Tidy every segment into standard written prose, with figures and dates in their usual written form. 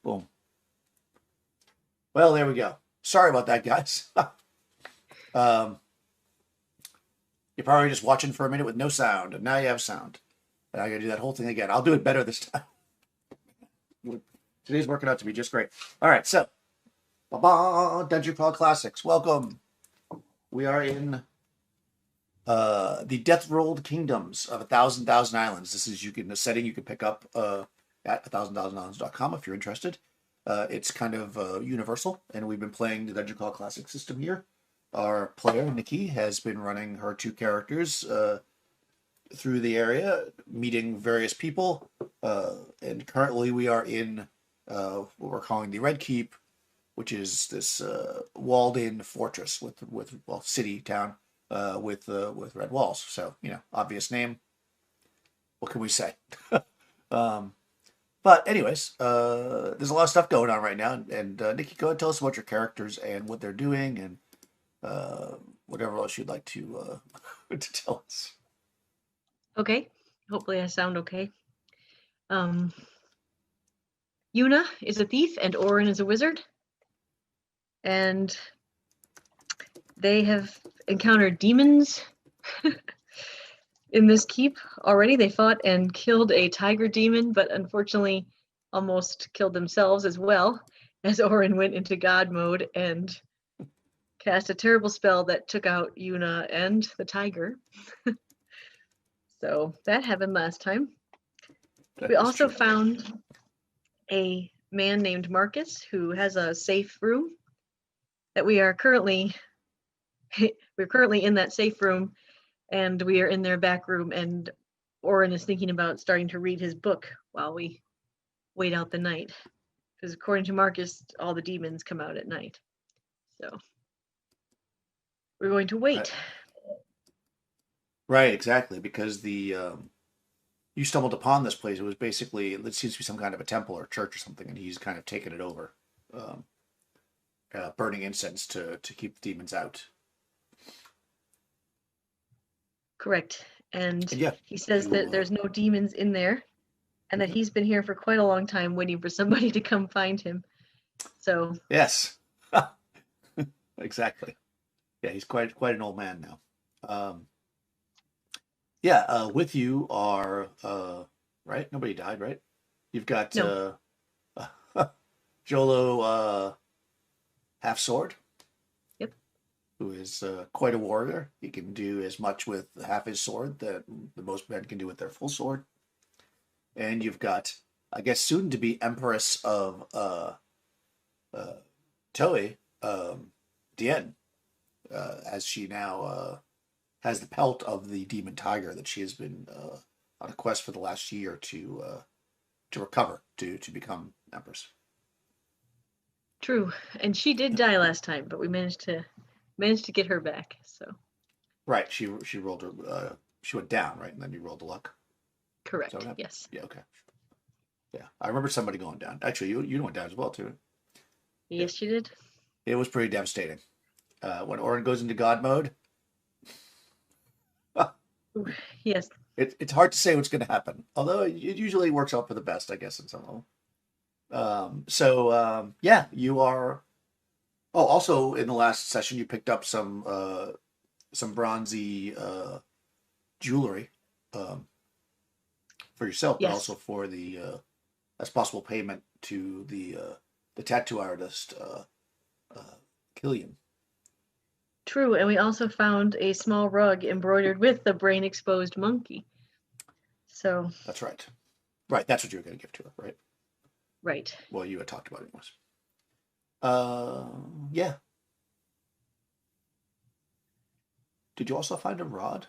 Boom. Well, there we go. Sorry about that, guys. um, you're probably just watching for a minute with no sound, and now you have sound. And I gotta do that whole thing again. I'll do it better this time. Today's working out to be just great. All right, so Dungeon Crawl Classics. Welcome. We are in the Death Rolled Kingdoms of 1,000 Islands. This is a setting you can pick up at 1000islands.com if you're interested. It's kind of universal, and we've been playing the Dungeon Crawl Classic system here. Our player, Nikki, has been running her two characters through the area, meeting various people, and currently we are in what we're calling the Red Keep, which is this walled-in fortress with city town with red walls. So obvious name. What can we say? But anyways, there's a lot of stuff going on right now, and Nikki, go ahead and tell us about your characters and what they're doing, and whatever else you'd like to to tell us. Okay. Hopefully I sound okay. Yuna is a thief and Orin is a wizard. And they have encountered demons in this keep already. They fought and killed a tiger demon, but unfortunately almost killed themselves as well, as Orin went into God mode and cast a terrible spell that took out Yuna and the tiger. So that happened last time. We also found a man named Marcus who has a safe room that we're currently in that safe room, and we are in their back room, and Orin is thinking about starting to read his book while we wait out the night, because according to Marcus, all the demons come out at night. So we're going to wait. Right, exactly, because you stumbled upon this place. It was basically, it seems to be some kind of a temple or church or something, and he's kind of taken it over, burning incense to keep the demons out. Correct. And yeah, he says that there's no demons in there, and that he's been here for quite a long time waiting for somebody to come find him. So yes, exactly. Yeah, he's quite an old man now. With you are right. Nobody died, right? You've got no. Jolo half sword. Yep. Who is quite a warrior. He can do as much with half his sword that the most men can do with their full sword. And you've got, I guess, soon to be Empress of Toei, Dien, as she now has the pelt of the demon tiger that she has been on a quest for the last year to recover to become Empress. True, and she did die last time, but we managed to get her back. So right, she rolled her. She went down, right, and then you rolled the luck. Correct. Yes. Yeah. Okay. Yeah, I remember somebody going down. Actually, you went down as well too. Yes, you did. It was pretty devastating. When Orin goes into God mode. Yes. It's hard to say what's going to happen, although it usually works out for the best, I guess, in some level. You are. Oh, also in the last session, you picked up some bronzy jewelry for yourself, yes. But also for the as possible payment to the tattoo artist Killian. True, and we also found a small rug embroidered with the brain-exposed monkey. So that's right. Right, that's what you were going to give to her, right? Right. Well, you had talked about it anyways. Yeah. Did you also find a rod?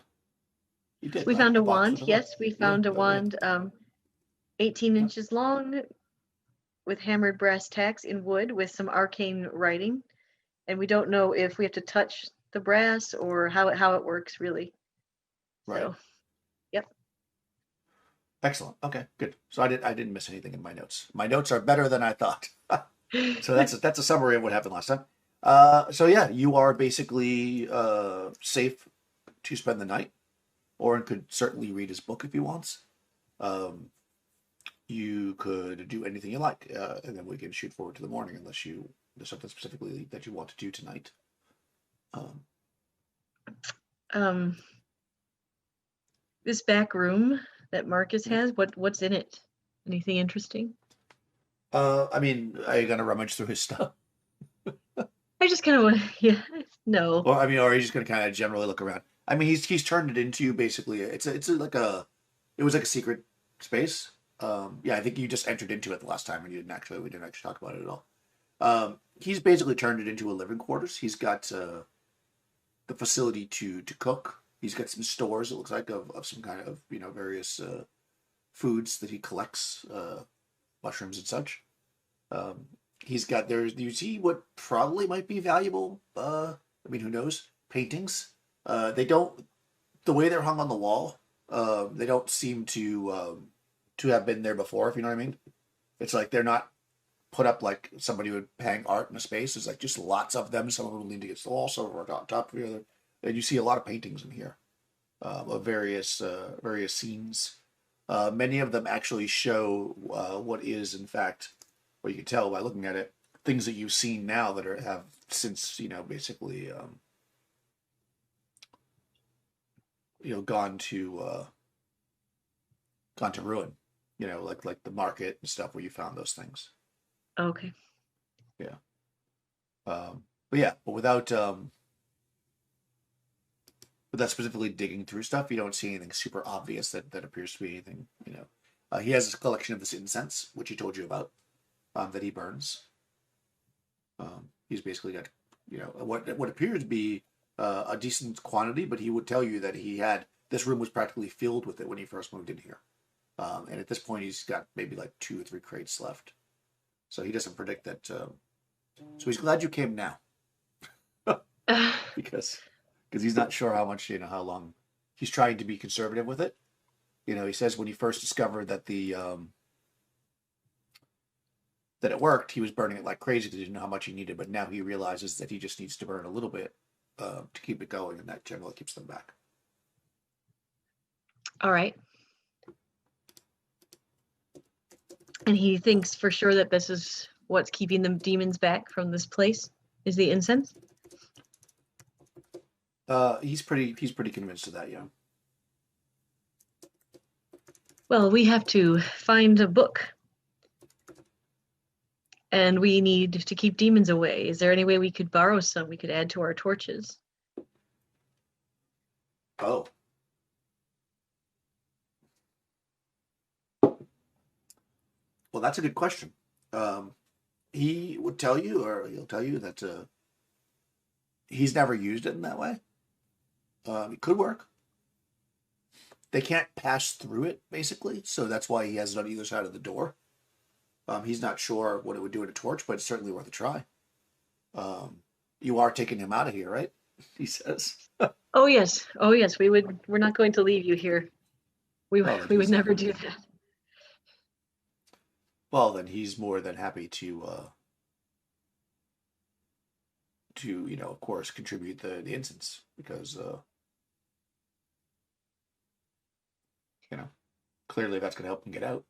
You did. We right? found a wand. Yes, we found a wand, 18 inches long, with hammered brass tacks in wood with some arcane writing. And we don't know if we have to touch the brass or how it works really. Right. So, yep. Excellent. Okay, good. So I didn't miss anything in my notes. My notes are better than I thought. So that's a summary of what happened last time. You are basically safe to spend the night. Orin could certainly read his book if he wants. You you could do anything you like, and then we can shoot forward to the morning unless there's something specifically that you want to do tonight. Um, this back room that Marcus has, what's in it? Anything interesting? I mean, are you gonna rummage through his stuff? I just kind of yeah, no. Or I mean, or are you just gonna kind of generally look around? I mean, he's turned it into basically it was like a secret space. Yeah, I think you just entered into it the last time and we didn't actually talk about it at all. He's basically turned it into a living quarters. He's got the facility to cook. He's got some stores. It looks like of some kind of various foods that he collects, mushrooms and such. He's got you see what probably might be valuable. I mean, who knows? Paintings. They don't the way they're hung on the wall. They don't seem to have been there before. If you know what I mean. It's like they're not put up like somebody would hang art in a space. There's like just lots of them. Some of them leaned against the wall, some are on top of the other. And you see a lot of paintings in here of various scenes. Many of them actually show what is, in fact, what you can tell by looking at it, things that you've seen now that have since basically gone to ruin. Like the market and stuff where you found those things. Okay. Yeah. But without specifically digging through stuff, you don't see anything super obvious that appears to be anything. He has a collection of this incense, which he told you about, that he burns. He's basically got what appears to be a decent quantity, but he would tell you that this room was practically filled with it when he first moved in here. And at this point, he's got maybe like 2 or 3 crates left. So he doesn't predict that. So he's glad you came now, because he's not sure how much how long. He's trying to be conservative with it. He says when he first discovered that that it worked, he was burning it like crazy because he didn't know how much he needed. But now he realizes that he just needs to burn a little bit to keep it going, and that generally keeps them back. All right. And he thinks for sure that this is what's keeping the demons back from this place, is the incense? He's pretty convinced of that, yeah. Well, we have to find a book. And we need to keep demons away. Is there any way we could borrow some we could add to our torches? Oh. Well, that's a good question. He would tell you, or he'll tell you that he's never used it in that way. It could work. They can't pass through it, basically, so that's why he has it on either side of the door. He's not sure what it would do in a torch, but it's certainly worth a try. You are taking him out of here, right? He says. Oh yes, we're not going to leave you here. We would never do that. Well, then he's more than happy to of course, contribute the incense, because clearly that's going to help him get out.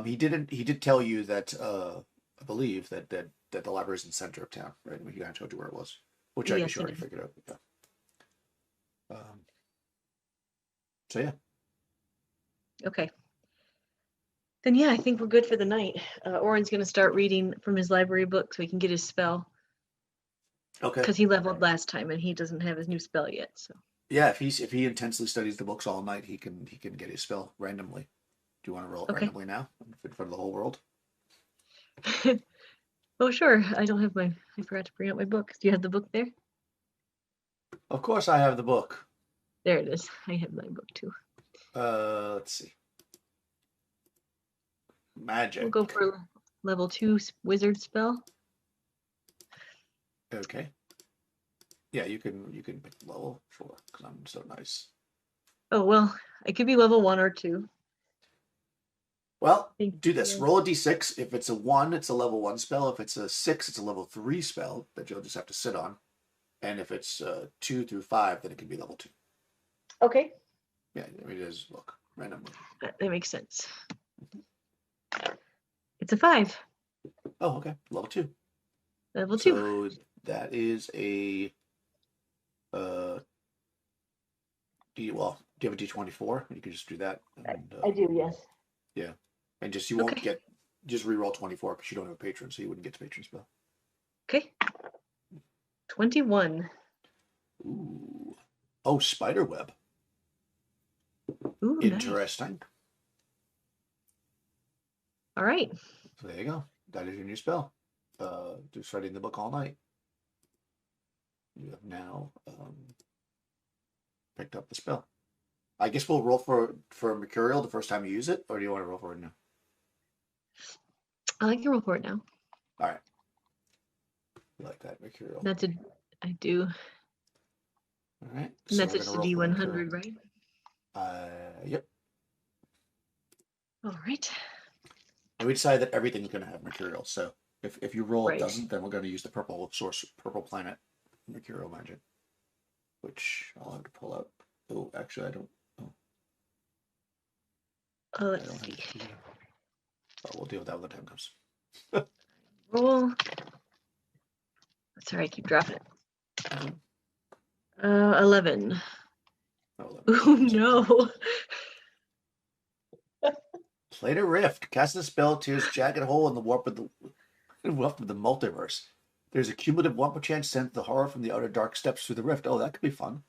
He did tell you that I believe that the library is in the center of town, right? He kind of told you where it was, which I guess you already figured out. Yeah. So yeah. Okay. Then yeah, I think we're good for the night. Oren's going to start reading from his library book so he can get his spell. Okay. Because he leveled last time and he doesn't have his new spell yet. So. Yeah, if he intensely studies the books all night, he can get his spell randomly. Do you want to roll it randomly now in front of the whole world? Oh sure. I forgot to bring out my book. Do you have the book there? Of course, I have the book. There it is. I have my book too. Let's see. Magic. We'll go for level 2 wizard spell. Okay. Yeah, you can pick level 4 because I'm so nice. Oh well, it could be level 1 or 2. Well, do this. Roll a d6. If it's a 1, it's a level 1 spell. If it's a 6, it's a level 3 spell that you'll just have to sit on. And if it's 2 through 5, then it can be level 2. Okay. Yeah, it is. Look, randomly. That makes sense. It's a 5. Oh, okay. Level 2. Level 2. So that is a well, do you have a D24? You can just do that. And, I do, yes. yeah. And just you won't Okay. get just reroll 24 because you don't have a patron, so you wouldn't get to patron spell. Okay. 21. Ooh. Oh, spider web. Ooh, nice. Interesting. All right. So there you go. That is your new spell. Just writing the book all night. You have now picked up the spell. I guess we'll roll for Mercurial the first time you use it, or do you want to roll for it now? I like to roll for it now. All right. You like that, Mercurial. I do. All right. And So that's we're just a gonna roll for D100, right? Yep. All right. And we decided that everything's going to have Mercurial. So if you roll Right. it doesn't, then we're going to use the purple planet Mercurial magic, which I'll have to pull out. Oh, actually, I don't. I Let's don't see. have it. Oh, we'll deal with that when the time comes. Roll. Sorry, I keep dropping it. 11. Oh, Oh no. Planar Rift. Cast a spell, tears jagged hole in the warp of the multiverse. There's a cumulative 1% chance sent the horror from the outer dark steps through the rift. Oh, that could be fun.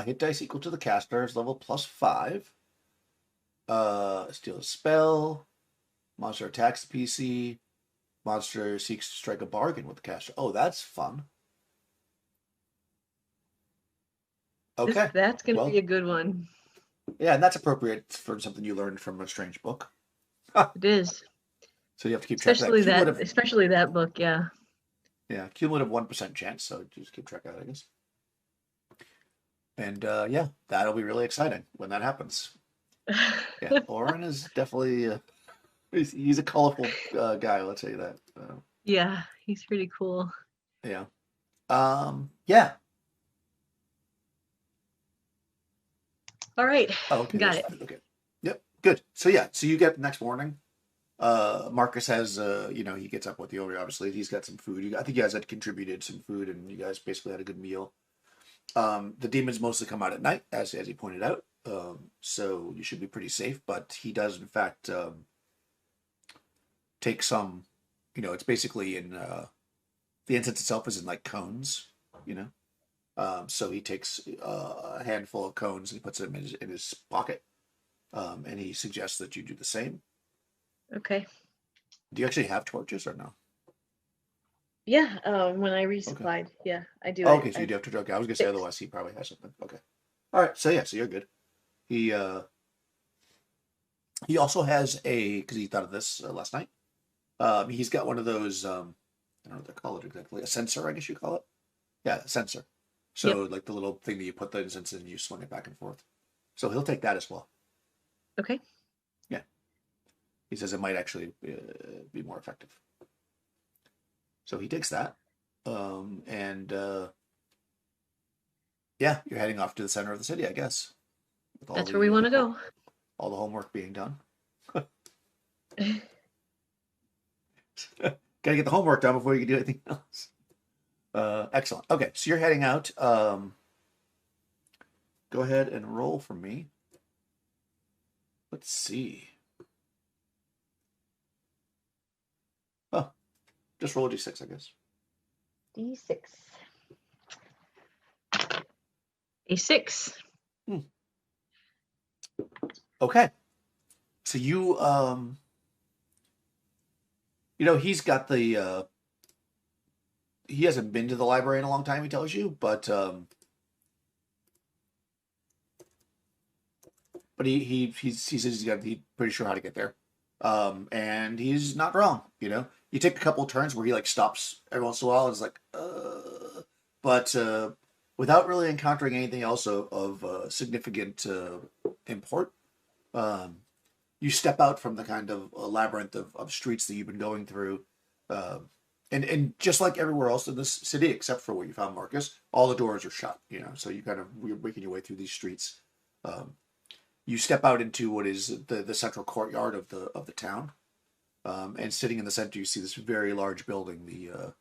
Hit dice equal to the caster's level +5. Steal a spell. Monster attacks the PC. Monster seeks to strike a bargain with the caster. Oh, that's fun. Okay. That's going to be a good one. Yeah, and that's appropriate for something you learned from a strange book. It is. So you have to keep track of that. Especially that book, yeah. Yeah, cumulative 1% chance, so just keep track of that, I guess. And yeah, that'll be really exciting when that happens. Yeah, Oren is definitely he's a colorful guy. Let's tell you that. Yeah, he's pretty cool. Yeah. Yeah. All right. Oh, okay. Got it. Okay. Yep. Good. So yeah. So you get next morning. Marcus has he gets up with you. Obviously, he's got some food. I think you guys had contributed some food, and you guys basically had a good meal. The demons mostly come out at night, as he pointed out. So you should be pretty safe. But he does, in fact, take some. It's basically in the incense itself is in like cones. So he takes a handful of cones and he puts them in his pocket, and he suggests that you do the same. Okay. Do you actually have torches or no? Yeah, when I resupplied, okay. Yeah, I do. Oh, okay, so you do have to. Okay, I was gonna say otherwise he probably has something. Okay, all right. So yeah, so you're good. He also has because he thought of this last night. He's got one of those. I don't know what they call it exactly. A sensor, I guess you call it. Yeah, a sensor. So like the little thing that you put the incense in, and you swing it back and forth. So he'll take that as well. Okay. Yeah. He says it might actually be more effective. So he takes that. And yeah, you're heading off to the center of the city, I guess. That's where we want to go. All the homework being done. Gotta get the homework done before you can do anything else. Excellent. Okay, so you're heading out. Go ahead and roll for me. Let's see. Oh, just roll a d6, I guess. D6. A 6. Okay. So you, he's got the, he hasn't been to the library in a long time, he tells you, but he says he's pretty sure how to get there. And he's not wrong, You take a couple of turns where he like stops every once in a while and is like, but without really encountering anything else of significant import, you step out from the kind of labyrinth of streets that you've been going through. And just like everywhere else in this city, except for where you found Marcus, all the doors are shut, so you're making your way through these streets. You step out into what is the central courtyard of the town. And sitting in the center, you see this very large building, the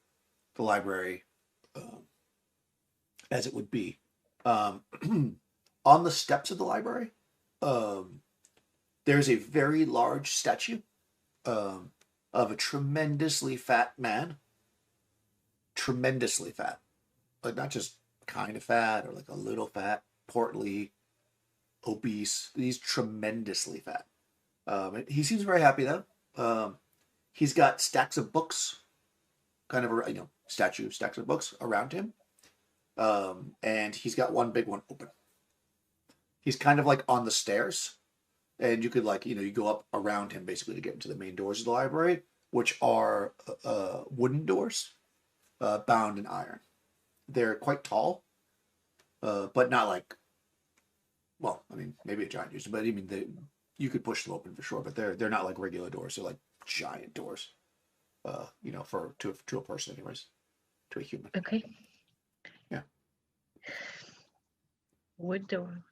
library, um, as it would be. Um, on the steps of the library, um, there's a very large statue um, of a tremendously fat man, tremendously fat, like not just kind of fat or like a little fat, portly, obese. He's tremendously fat. He seems very happy though. He's got stacks of books, kind of stacks of books around him, and he's got one big one open. He's kind of like on the stairs, and you could you go up around him basically to get into the main doors of the library, which are wooden doors, bound in iron. They're quite tall, but not like, well, I mean, maybe a giant user, but I mean, you could push them open for sure, but they're not like regular doors. They're like giant doors, for to a person, anyways, to a human. Okay. Yeah. Wood door.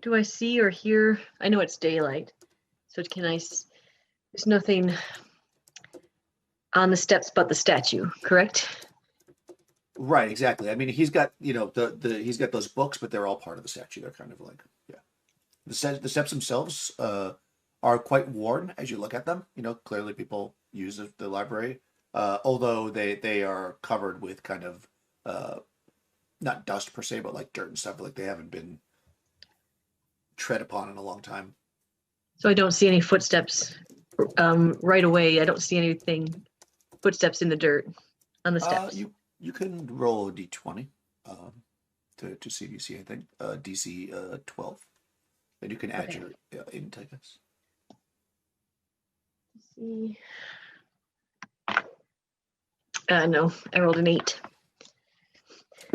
Do I see or hear? I know it's daylight, so there's nothing on the steps but the statue, correct? Right, exactly. I mean, he's got he's got those books, but they're all part of the statue. They're kind of like, yeah. The steps themselves are quite worn as you look at them. Clearly people use the library, although they are covered with kind of not dust per se, but like dirt and stuff. Like they haven't been tread upon in a long time. So I don't see any footsteps right away. I don't see footsteps in the dirt on the steps. You can roll a d20 to see if you see anything. DC 12. And you can add your int, I guess. Let's see. No, I rolled an 8.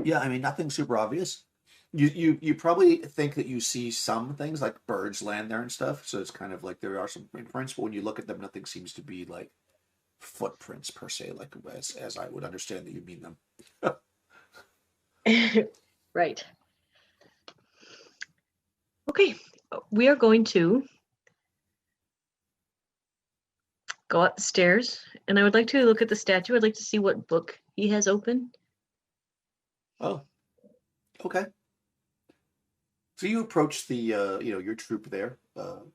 Yeah, I mean, nothing super obvious. You probably think that you see some things like birds land there and stuff, so it's kind of like there are some imprints, but when you look at them, nothing seems to be like footprints per se, like as I would understand that you mean them. Right. Okay, we are going to go up the stairs, and I would like to look at the statue. I'd like to see what book he has open. Oh, okay. So you approach the your troop there,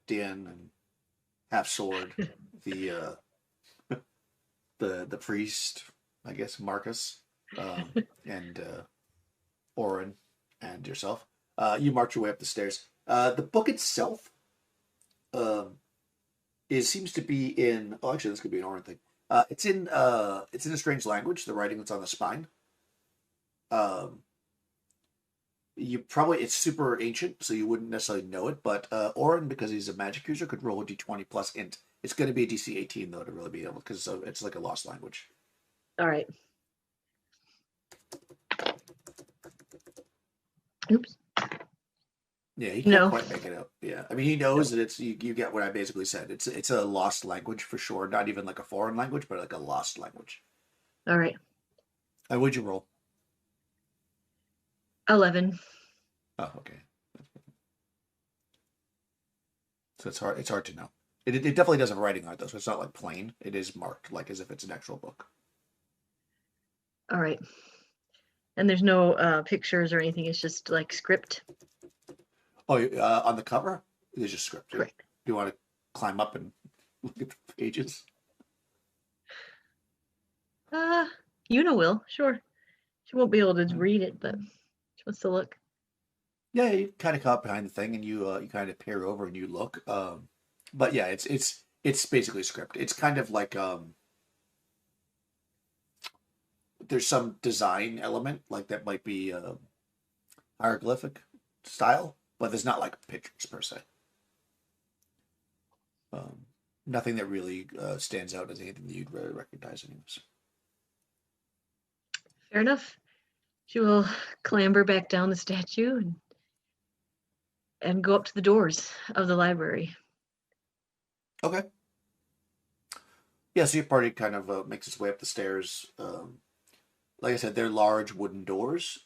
Dan and Half Sword, the the priest, I guess Marcus, and Orin, and yourself. You march your way up the stairs. The book itself, seems to be in. Oh, actually, this could be an Orin thing. It's in a strange language. The writing that's on the spine. It's super ancient, so you wouldn't necessarily know it. But Orin, because he's a magic user, could roll a d20 plus int. It's going to be a DC 18 though to really be able, because it's like a lost language. All right. Oops. Yeah, he can't quite make it out. Yeah, I mean, he knows that it's you get what I basically said. It's a lost language for sure. Not even like a foreign language, but like a lost language. All right. And would you roll? 11. Oh, okay. So it's hard. It's hard to know. It definitely does have writing on it though, so it's not like plain. It is marked like as if it's an actual book. All right. And there's no pictures or anything. It's just like script. Oh, on the cover, there's just script. Correct. Do you want to climb up and look at the pages? Una will, sure. She won't be able to read it, but she wants to look. Yeah, you kind of come up behind the thing and you kind of peer over and you look. But yeah, it's basically script. It's kind of like there's some design element like that might be hieroglyphic style, but there's not like pictures per se. Nothing that really stands out as anything that you'd really recognize anyways. Fair enough. She will clamber back down the statue and go up to the doors of the library. Okay. Yeah, so your party kind of makes its way up the stairs. Like I said, they're large wooden doors.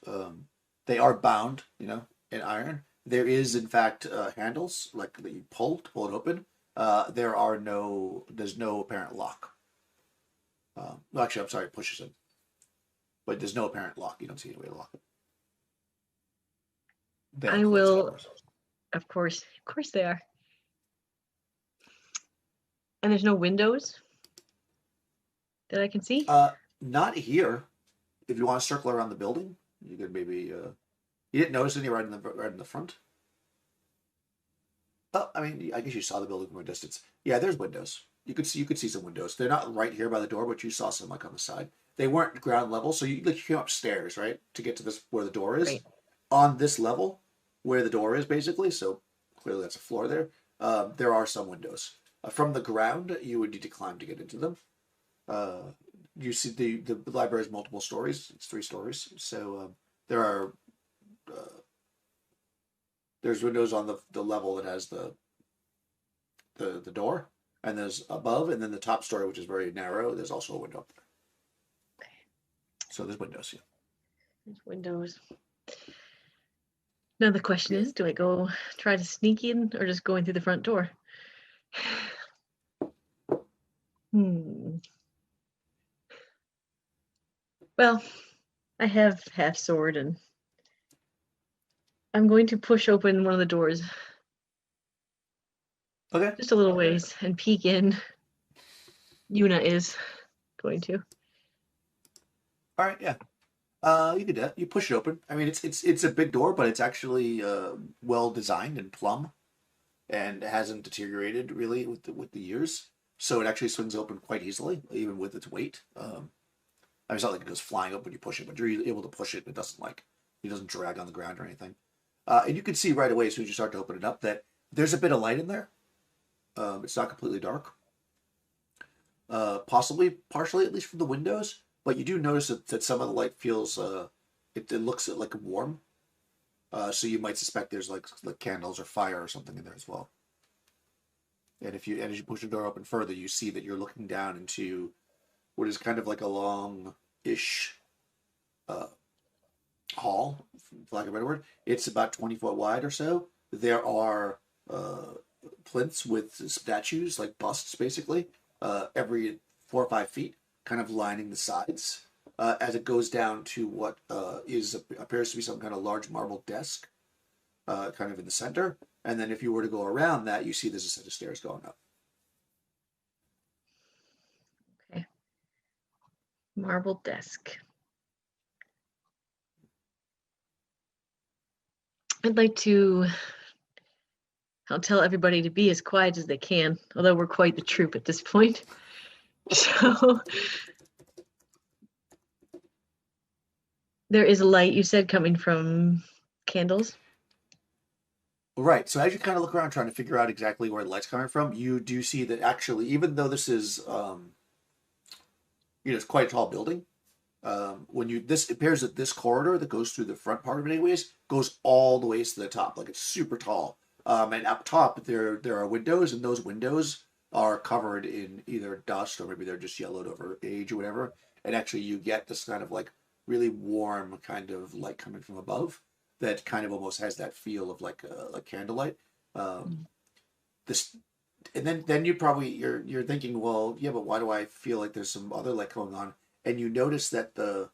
They are bound, in iron. There is, in fact, handles like that you pull to pull it open. There's no apparent lock. No, actually, I'm sorry, it pushes in, but there's no apparent lock. You don't see any way to lock it. They are I closed will, doors. of course they are. And there's no windows that I can see. Not here. If you want to circle around the building, you could maybe. You didn't notice any right in the front. Oh, I mean, I guess you saw the building from a distance. Yeah, there's windows. You could see some windows. They're not right here by the door, but you saw some like on the side. They weren't ground level, so you came upstairs, right, to get to this where the door is. Right. On this level, where the door is, basically. So clearly that's a floor there. There are some windows. From the ground, you would need to climb to get into them. Uh, you see the library has multiple stories. It's 3 stories, so there are there's windows on the level that has the door, and there's above, and then the top story, which is very narrow. There's also a window up there. So there's windows. Yeah. There's windows. Now the question is, do I go try to sneak in or just go in through the front door? Well, I have half sword and I'm going to push open one of the doors Okay. just a little ways and peek in. Yuna is going to. All right. Yeah. You could do that. You push it open. I mean, it's a big door, but it's actually well designed and plumb, and hasn't deteriorated really with the years. So it actually swings open quite easily, even with its weight. I mean, it's not like it goes flying up when you push it, but you're able to push it. And it doesn't drag on the ground or anything. And you can see right away as soon as you start to open it up that there's a bit of light in there. It's not completely dark. Possibly partially at least from the windows, but you do notice that some of the light feels it looks like warm. So you might suspect there's like candles or fire or something in there as well. And as you push the door open further, you see that you're looking down into what is kind of like a long-ish uh, hall, for lack of a better word. It's about 20 foot wide or so. There are plinths with statues, like busts, basically, every 4 or 5 feet, kind of lining the sides. As it goes down to what appears to be some kind of large marble desk, kind of in the center. And then if you were to go around that, you see there's a set of stairs going up. Okay. Marble desk. I'd like to. I'll tell everybody to be as quiet as they can, although we're quite the troop at this point. So there is a light, you said, coming from candles. Right. So as you kind of look around trying to figure out exactly where the light's coming from, you do see that actually, even though this is, it's quite a tall building. It appears that this corridor that goes through the front part of it, anyways, goes all the way to the top. Like it's super tall. And up top there are windows, and those windows are covered in either dust or maybe they're just yellowed over age or whatever. And actually, you get this kind of like really warm kind of light coming from above that kind of almost has that feel of like candlelight. This, and then you're thinking, well, yeah, but why do I feel like there's some other light going on? And you notice that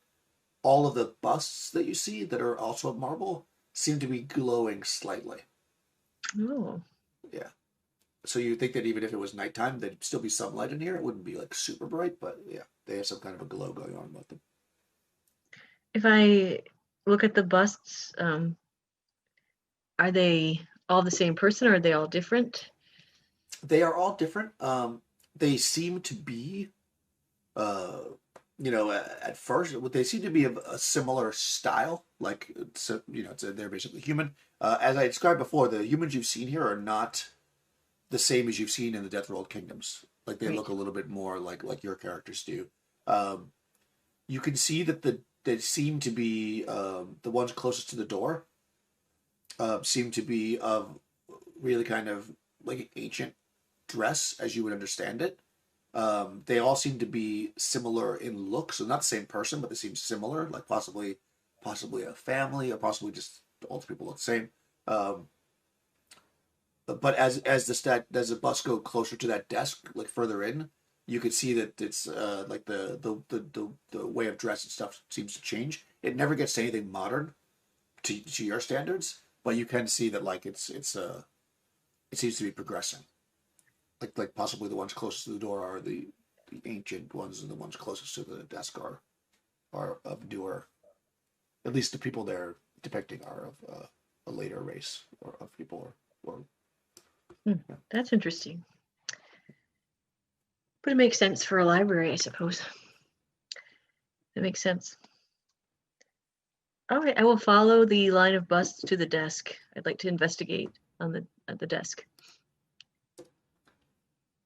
all of the busts that you see that are also of marble seem to be glowing slightly. Oh. Yeah. So you think that even if it was nighttime, there'd still be some light in here. It wouldn't be like super bright, but yeah, they have some kind of a glow going on with them. If I look at the busts, are they all the same person or are they all different? They are all different. They seem to be, at first, they seem to be of a similar style. Like, they're basically human. As I described before, the humans you've seen here are not the same as you've seen in the Death World Kingdoms. Like they look a little bit more like your characters do. You can see that they seem to be the ones closest to the door. Seem to be of really kind of like ancient dress as you would understand it. They all seem to be similar in look, so not the same person, but they seem similar, like possibly a family, or possibly just all the people look the same. Um, but as the bus go closer to that desk, like further in, you could see that it's like the way of dress and stuff seems to change. It never gets to anything modern to your standards, but you can see that like it seems to be progressing. Like possibly the ones closest to the door are the ancient ones, and the ones closest to the desk are of newer. At least the people they're depicting are of a later race or of people or yeah. That's interesting. But it makes sense for a library, I suppose. It makes sense. All right, I will follow the line of busts to the desk. I'd like to investigate at the desk.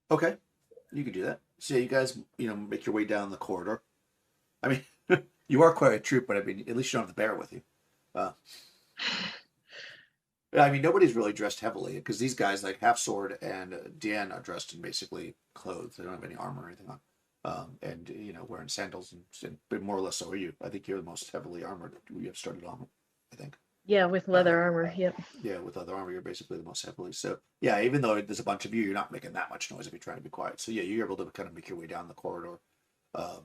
Okay, you could do that. So you guys, make your way down the corridor. I mean, you are quite a troop, but I mean, at least you don't have the bear with you. Uh, I mean, nobody's really dressed heavily because these guys, like Half Sword and Deanne, are dressed in basically clothes. They don't have any armor or anything on, and wearing sandals but more or less so are you. I think you're the most heavily armored. You have started on, I think. Yeah, with leather armor. Yep. Yeah, with other armor, you're basically the most heavily. So yeah, even though there's a bunch of you, you're not making that much noise if you're trying to be quiet. So yeah, you're able to kind of make your way down the corridor. Um,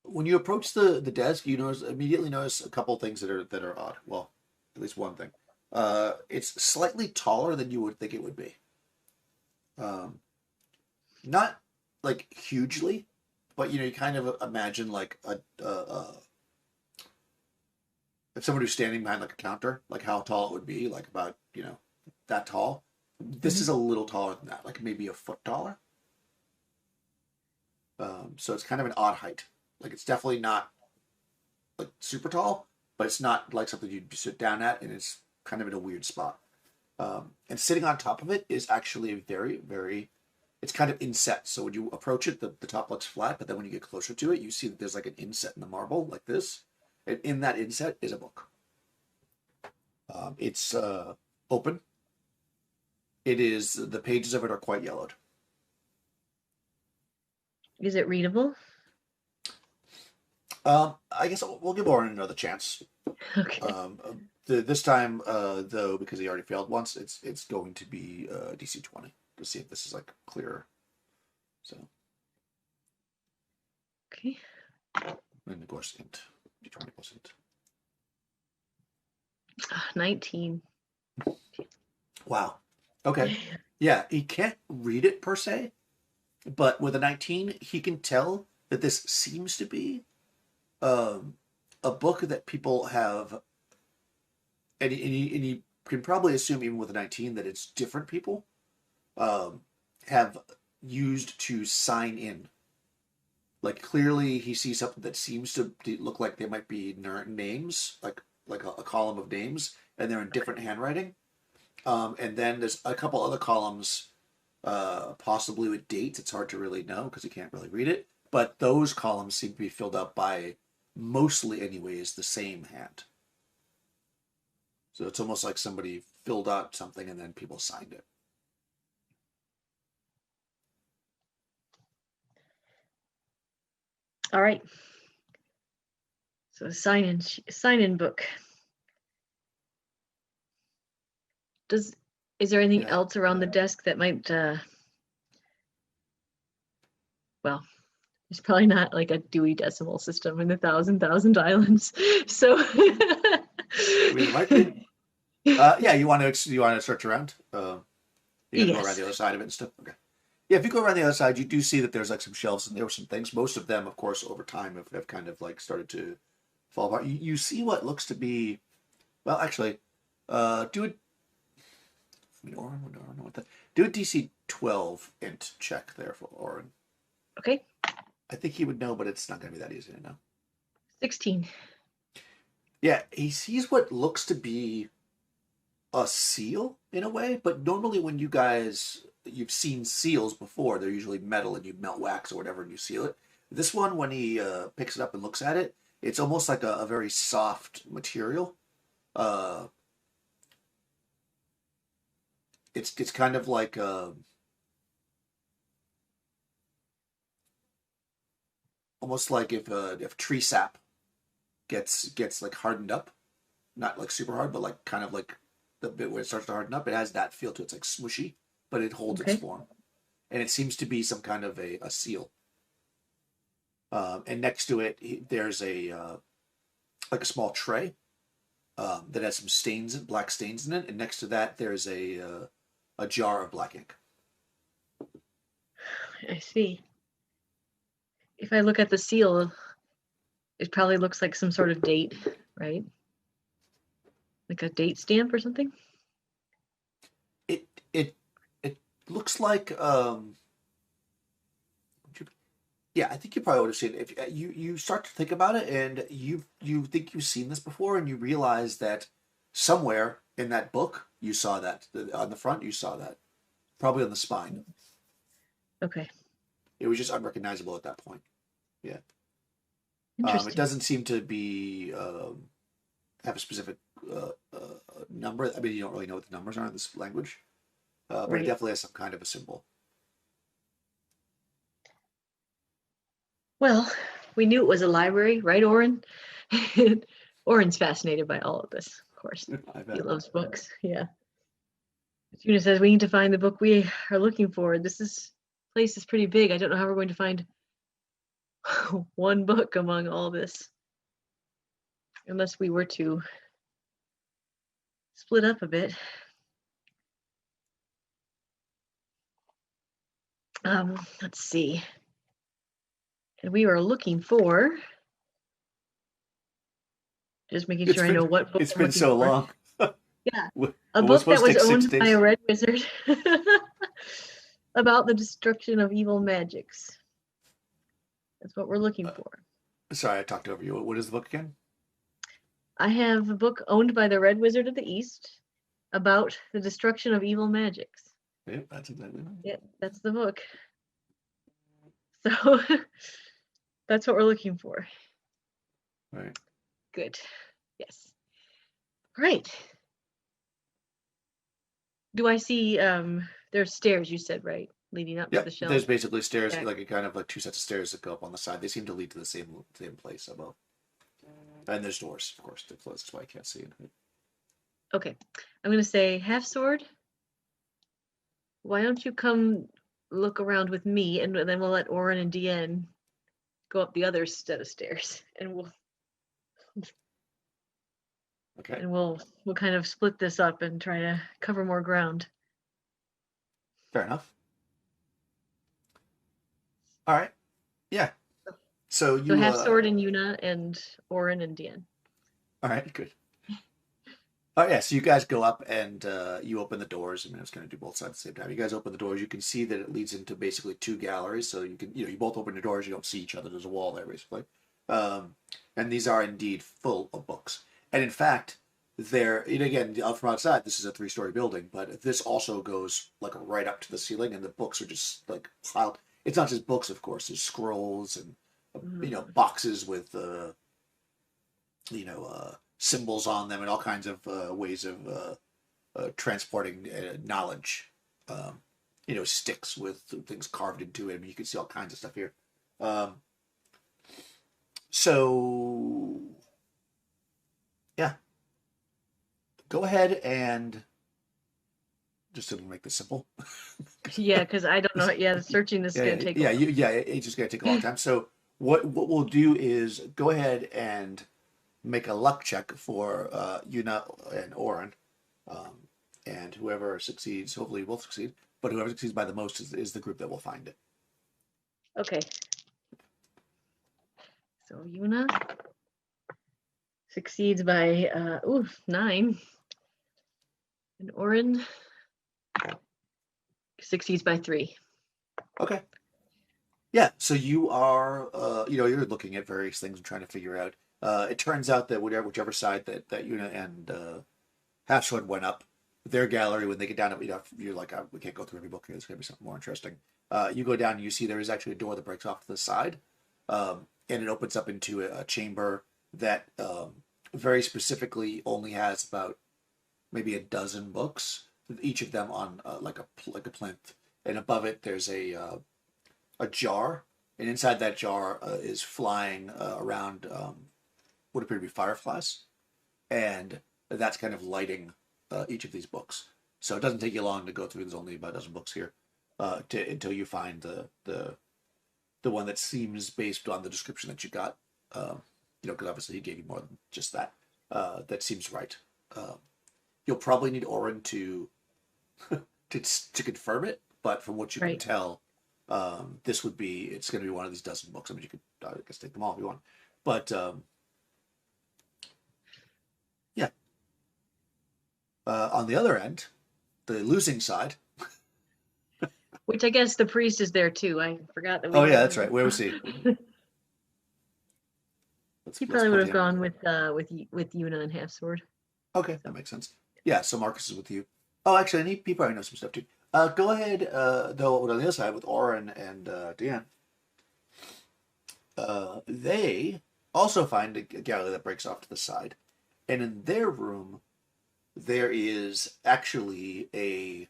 when you approach the desk, you immediately notice a couple things that are odd. Well, at least one thing. It's slightly taller than you would think it would be. Um, not like hugely, but you kind of imagine like if someone who's standing behind like a counter, like how tall it would be, like about that tall. This is a little taller than that, like maybe a foot taller. So it's kind of an odd height. Like it's definitely not like super tall, but it's not like something you'd sit down at, and it's kind of in a weird spot. And sitting on top of it is actually a very, very. It's kind of inset. So when you approach it, the top looks flat, but then when you get closer to it, you see that there's like an inset in the marble, like this. And in that inset is a book. It's open. It is the pages of it are quite yellowed. Is it readable? I guess we'll give Oren another chance. Okay. This time, though, because he already failed once, it's going to be DC 20 to see if this is like clearer. So. Okay. And of course, int D20 plus int. 19. Wow. Okay. Yeah, he can't read it per se, but with a 19, he can tell that this seems to be a book that people have, and he can probably assume even with a 19 that it's different people have used to sign in. Like clearly, he sees something that seems to look like they might be names, like a column of names, and they're in different handwriting. And then there's a couple other columns, possibly with dates. It's hard to really know because you can't really read it. But those columns seem to be filled up by, mostly anyways, the same hand. So it's almost like somebody filled out something and then people signed it. All right. So sign in book. Is there anything else around the desk that might well, it's probably not like a Dewey Decimal System in the thousand islands. So I mean, it might be. Yeah, you want to search around? You gotta go around the other side of it and stuff. Okay. Yeah, if you go around the other side, you do see that there's like some shelves and there were some things. Most of them, of course, over time have kind of like started to fall apart. You see what looks to be, well, actually, do it. I mean, Oren would know what that. Do a DC 12 int check there for Oren. Okay. I think he would know, but it's not going to be that easy to know. 16. Yeah, he sees what looks to be a seal in a way, but normally when you've seen seals before, they're usually metal and you melt wax or whatever and you seal it. This one, when he picks it up and looks at it, it's almost like a very soft material. It's kind of like almost like if tree sap gets like hardened up, not like super hard, but like kind of like the bit where it starts to harden up. It has that feel to it. It's like smushy, but it holds its Okay. form, and it seems to be some kind of a seal. And next to it, there's a like a small tray that has some stains, black stains in it, and next to that, there's a jar of black ink. I see. If I look at the seal, it probably looks like some sort of date, right? Like a date stamp or something? It it it looks like yeah, I think you probably would have seen it. If you start to think about it, and you think you've seen this before, and you realize that somewhere in that book you saw that on the front you saw that probably on the spine. Okay. It was just unrecognizable at that point. Yeah. It Interesting. doesn't seem to be have a specific number. I mean, you don't really know what the numbers are in this language, but it Right. definitely has some kind of a symbol. Well, we knew it was a library, right, Oren? Oren's fascinated by all of this, of course. I He bet. loves books. Yeah. Tuna says we need to find the book we are looking for. Place is pretty big. I don't know how we're going to find one book among all this, unless we were to split up a bit. Let's see. And we are looking for, just making It's sure I been know what book it's we're been looking so for. long. Yeah, What a was book that supposed to was take six owned by days? a red wizard about the destruction of evil magics. That's what we're looking Uh, for. Sorry, I talked over you. What is the book again? I have a book owned by the Red Wizard of the East about the destruction of evil magics. Yeah, that's exactly right. Yeah, that's the book. So that's what we're looking for. Right. Good. Yes. Right. Do I see there's stairs you said, right? Leading up to the Yep. shelf. There's basically stairs, Yeah. like a kind of like two sets of stairs that go up on the side. They seem to lead to the same place above. And there's doors, of course, to close. That's why I can't see it. Okay. I'm gonna say half sword. Why don't you come look around with me and then we'll let Oren and Deanne go up the other set of stairs and Okay. we'll kind of split this up and try to cover more ground. Fair enough. All right. Yeah. So So you half sword and Yuna and Oren and Deanne. all right, good. Oh yeah, so you guys go up and you open the doors. I mean, I was going to do both sides at the same time. You guys open the doors. You can see that it leads into basically two galleries. So you can, you both open your doors. You don't see each other. There's a wall there, basically. And these are indeed full of books. And in fact, and again, out from outside, this is a three-story building, but this also goes like right up to the ceiling, and the books are just like piled. It's not just books, of course. There's scrolls and boxes with symbols on them and all kinds of ways of transporting knowledge. Sticks with things carved into it. I mean, you can see all kinds of stuff here. So, yeah, go ahead and just to make this simple. Yeah, because I don't know. Yeah, searching this is Yeah, gonna take yeah, a while. it's just gonna take a long time. So what we'll do is go ahead and make a luck check for Yuna and Oren, um, and whoever succeeds, hopefully will succeed. But whoever succeeds by the most is the group that will find it. Okay. So Yuna succeeds by 9. And Oren succeeds by 3. Okay. Yeah. So you are, you're looking at various things and trying to figure out. It turns out that whichever side that Yuna and Halfsword went up, their gallery when they get down, you're like, we can't go through every book here. There's going to be something more interesting. You go down and you see there is actually a door that breaks off to the side, and it opens up into a chamber that very specifically only has about maybe a dozen books, each of them on like a plinth, and above it there's a jar, and inside that jar is flying around would appear to be fireflies, and that's kind of lighting each of these books. So it doesn't take you long to go through. There's only about a dozen books here until you find the one that seems, based on the description that you got, because obviously he gave you more than just that. That seems right. You'll probably need Orin to to confirm it, but from what you can tell, it's going to be one of these dozen books. I mean, you could, I guess, take them all if you want, but yeah. On the other end, the losing side. Which I guess the priest is there too. I forgot that. Oh yeah, that's right. Where was he? He probably would have gone with Yuna and Half Sword. Okay, that makes sense. Yeah, so Marcus is with you. Oh, actually, he probably knows some stuff too. Go ahead, though, on the other side with Orin and Deanne. They also find a gallery that breaks off to the side. And in their room, there is actually a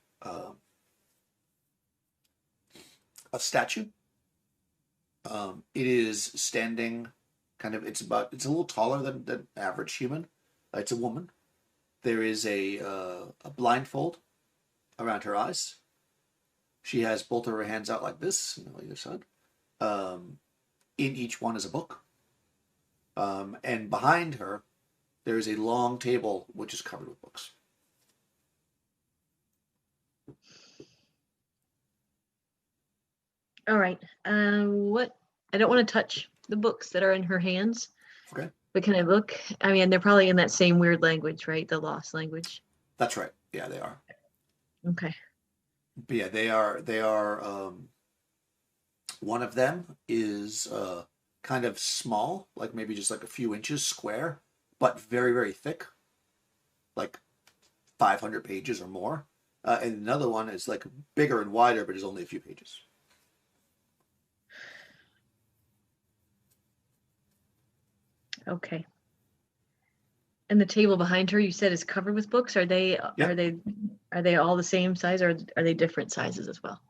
statue. It is standing it's a little taller than average human. It's a woman. There is a blindfold around her eyes. She has both of her hands out like this, on either side. In each one is a book. And behind her, there is a long table which is covered with books. All right. What? I don't want to touch the books that are in her hands. Okay. But can I look? I mean, they're probably in that same weird language, right? The lost language. That's right. Yeah, they are. Okay. But yeah, they are. One of them is kind of small, like maybe just like a few inches square, but very, very thick, like 500 pages or more. And another one is like bigger and wider, but is only a few pages. Okay. And the table behind her, you said, is covered with books. Are they all the same size, or are they different sizes as well?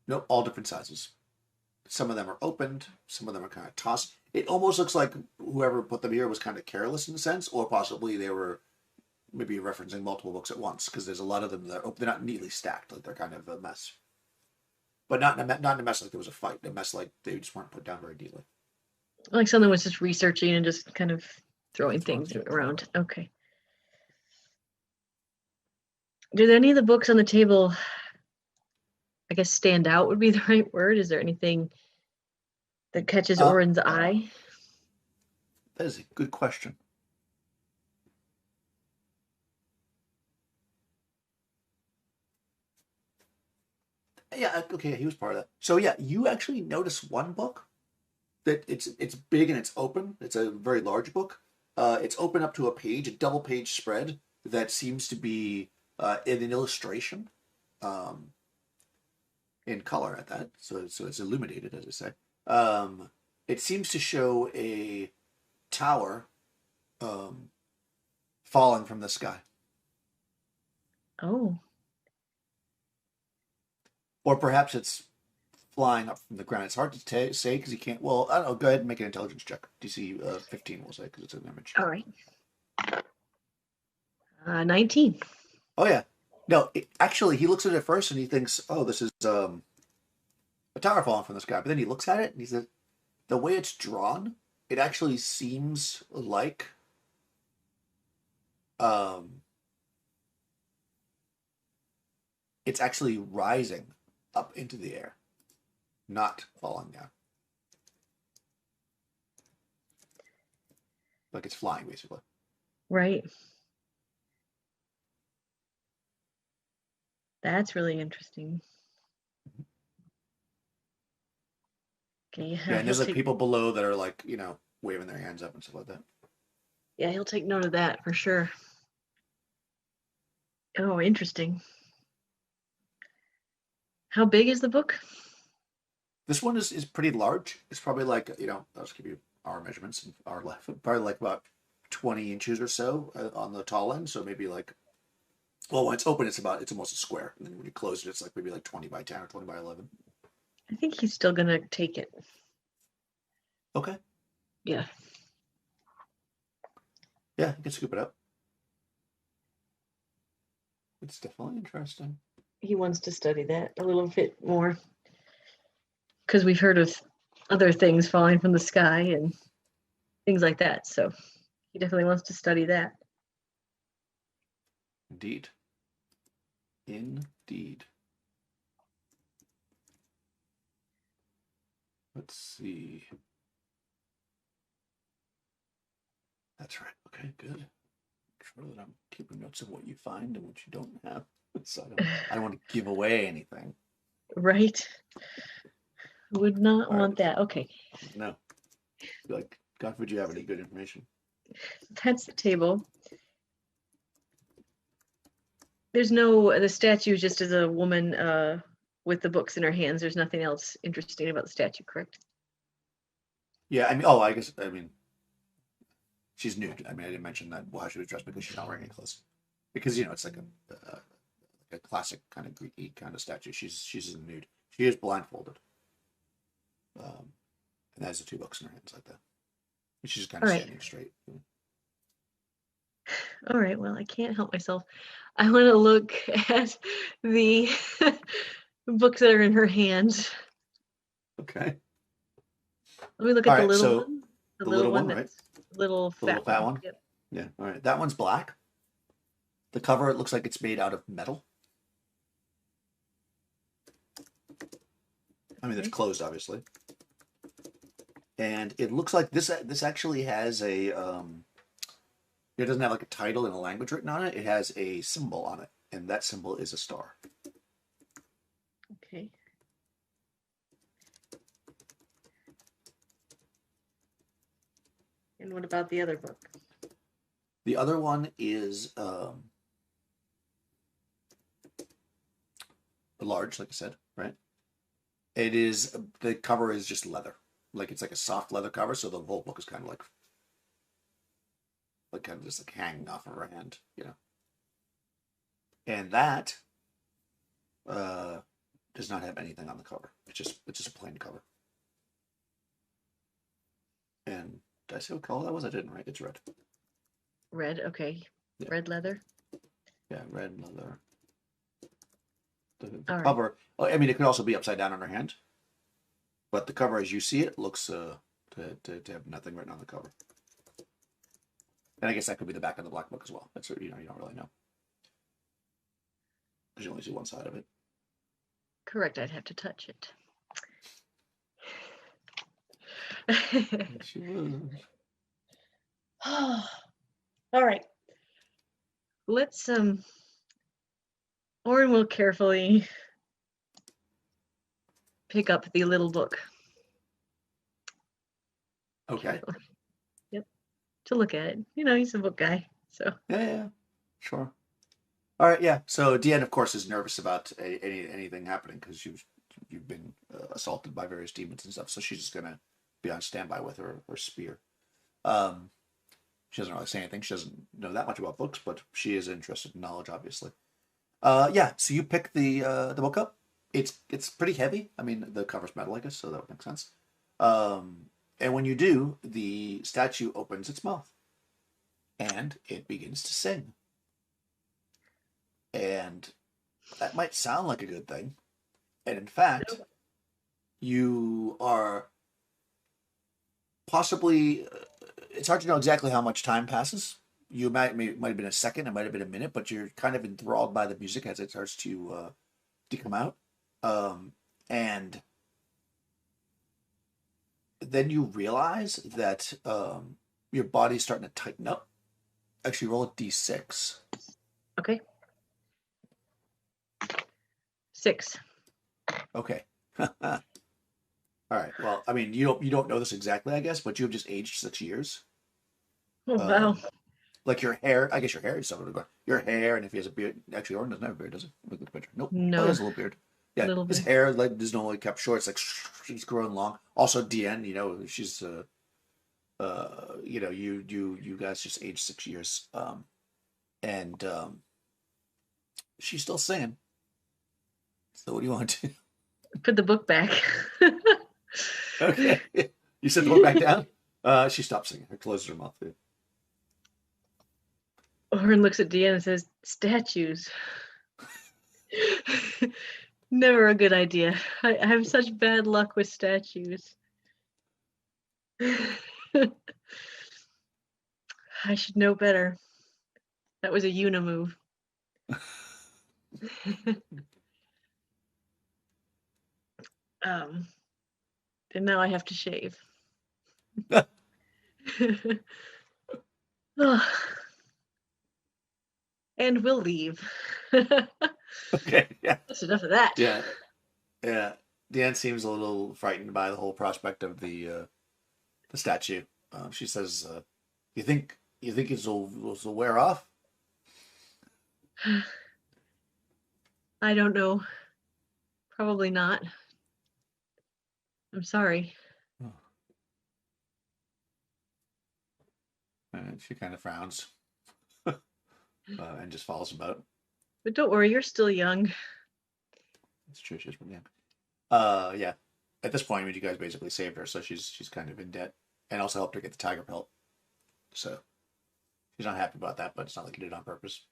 No, all different sizes. Some of them are opened, some of them are kind of tossed. It almost looks like whoever put them here was kind of careless in a sense, or possibly they were maybe referencing multiple books at once, because there's a lot of them that they're not neatly stacked, like they're kind of a mess. But not in a mess like there was a fight, a mess like they just weren't put down very neatly. Like someone was just researching and just kind of throwing things around. Okay. Do any of the books on the table, I guess, stand out would be the right word? Is there anything that catches Orin's eye? That is a good question. Yeah, okay, he was part of that. So yeah, you actually notice one book that it's big and it's open. It's a very large book. It's open up to a page, a double page spread that seems to be in an illustration, in color at that. So it's illuminated, as I say. It seems to show a tower falling from the sky. Oh. Or perhaps it's flying up from the ground. It's hard to say because you can't. Well, I don't know. Go ahead and make an intelligence check. DC 15, we'll say, because it's an image. All right. 19. Oh yeah. No, actually, he looks at it first and he thinks, "Oh, this is a tower falling from the sky." But then he looks at it and he says, "The way it's drawn, it actually seems like it's actually rising up into the air, not falling down. Like it's flying, basically." Right. That's really interesting. Okay. Yeah, and there's like people below that are like, waving their hands up and stuff like that. Yeah, he'll take note of that for sure. Oh, interesting. How big is the book? This one is pretty large. It's probably like, I'll just give you our measurements and our left. Probably like about 20 inches or so on the tall end. So maybe like, well, when it's open, it's almost a square. And then when you close it, it's like maybe like 20 by 10 or 20 by 11. I think he's still going to take it. Okay. Yeah. Yeah, you can scoop it up. It's definitely interesting. He wants to study that a little bit more because we've heard of other things falling from the sky and things like that. So he definitely wants to study that. Indeed. Indeed. Let's see. That's right. Okay, good. Make sure that I'm keeping notes of what you find and what you don't have. So I don't want to give away anything. Right? Would not All right. want that. Okay, No. Like, God forbid you have any good information. that's the table. There's no, the statue just is a woman with the books in her hands. There's nothing else interesting about the statue, correct? Yeah, I mean, oh, I mean, she's nude. I mean, I didn't mention that how she was dressed because she's not wearing any clothes. Because it's like a classic kind of Greek kind of statue. She's in nude. She is blindfolded. And has the two books in her hands like that. And she's just kind of standing straight. All right, well, I can't help myself. I want to look at the books that are in her hand. Okay. Let me look All at the right, little so one. The the little little one one, that's little the little fat one. Yep. Yeah. All right. That one's black. The cover, it looks like it's made out of metal. I mean, it's closed, obviously. And it looks like this actually has a it doesn't have like a title and a language written on it. It has a symbol on it, and that symbol is a star. Okay. And what about the other book? The other one is large, like I said, right? It is the cover is just leather, like it's like a soft leather cover, so the whole book is kind of like kind of just like hanging off of her hand, And that does not have anything on the cover. It's just a plain cover. And did I say what color that was? I didn't, right? It's red. Red, okay. Yeah. Red leather. Yeah, red leather. The All cover. Right. Oh, I mean, it could also be upside down on her hand, but the cover, as you see it, looks to have nothing written on the cover. And I guess that could be the back of the black book as well. That's you don't really know because you only see one side of it. Correct. I'd have to touch it. She was. All right. Let's Orin will carefully pick up the little book. Okay. Carefully. Yep. To look at it. He's a book guy. So. Yeah. Sure. All right. Yeah. So Deanne, of course, is nervous about anything happening because you've been assaulted by various demons and stuff. So she's just gonna be on standby with her spear. She doesn't really say anything. She doesn't know that much about books, but she is interested in knowledge, obviously. Yeah. So you pick the book up. It's pretty heavy. I mean, the cover's metal, I guess, so that would make sense. And when you do, the statue opens its mouth, and it begins to sing. And that might sound like a good thing. And in fact, you are possibly, it's hard to know exactly how much time passes. You might have been a second, it might have been a minute, but you're kind of enthralled by the music as it starts to come out. And then you realize that your body's starting to tighten up. Actually, roll a d6. Okay. 6. Okay. All right. Well, I mean, you don't know this exactly, I guess, but you have just aged 6 years. Oh, wow. Like your hair, I guess your hair is something to go. Your hair, and if he has a beard, actually, Orin doesn't have a beard, does he? Look at the picture. Nope. No. Oh, he has a little beard. Yeah, little his bit. hair is normally kept short. It's like she's growing long. Also, Deanne, she's you guys just aged 6 years, and she's still singing. So what do you want to do? Put the book back. Okay. You set the book back down? She stopped singing. Her closes her mouth. Orin looks at Deanna and says, "Statues." Never a good idea. I have such bad luck with statues. I should know better. That was a Una move. And now I have to shave. And we'll leave. Okay, yeah. That's enough of that. Yeah. Yeah. Dan seems a little frightened by the whole prospect of the statue. She says, you think it'll wear off?" I don't know. Probably not. I'm sorry. And she kind of frowns and just follows about. But don't worry, you're still young. It's true. She's pretty young. Yeah. At this point, I mean, you guys basically saved her, so she's kind of in debt, and also helped her get the tiger pelt. So she's not happy about that, but it's not like you did it on purpose.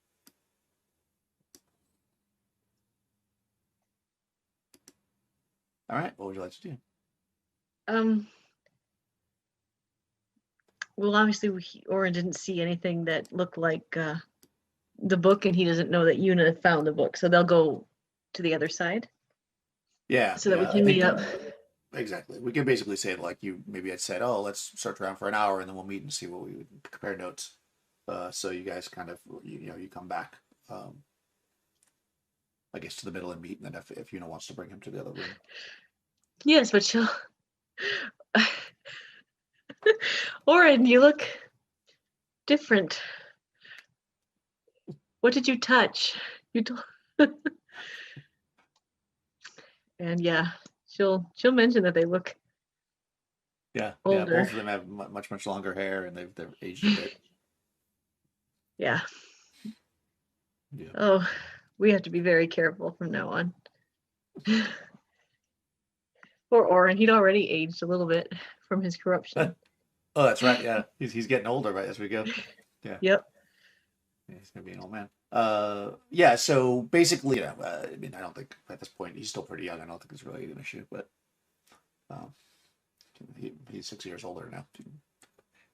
All right. What would you like to do? Well, obviously, Orin didn't see anything that looked like the book, and he doesn't know that Una found the book, so they'll go to the other side. Yeah. So that we I can meet think up. exactly. We can basically say like you maybe had said, oh, let's search around for an hour and then we'll meet and see what we would compare notes. So you guys kind of you come back, I guess, to the middle and meet, and then if Una wants to bring him to the other room. Yes, but she'll. Orin, you look different. What did you touch? You told. And yeah, she'll mention that they look Yeah, yeah. older. Both of them have much longer hair, and they've aged a bit. Yeah. Yeah. Oh, we have to be very careful from now on. Poor Orin, he'd already aged a little bit from his corruption. Oh, that's right. Yeah, he's getting older right as we go. Yeah. Yep. Yeah, he's gonna be an old man. Yeah. So basically, I mean, I don't think at this point he's still pretty young. I don't think it's really an issue, but um, he's 6 years older now.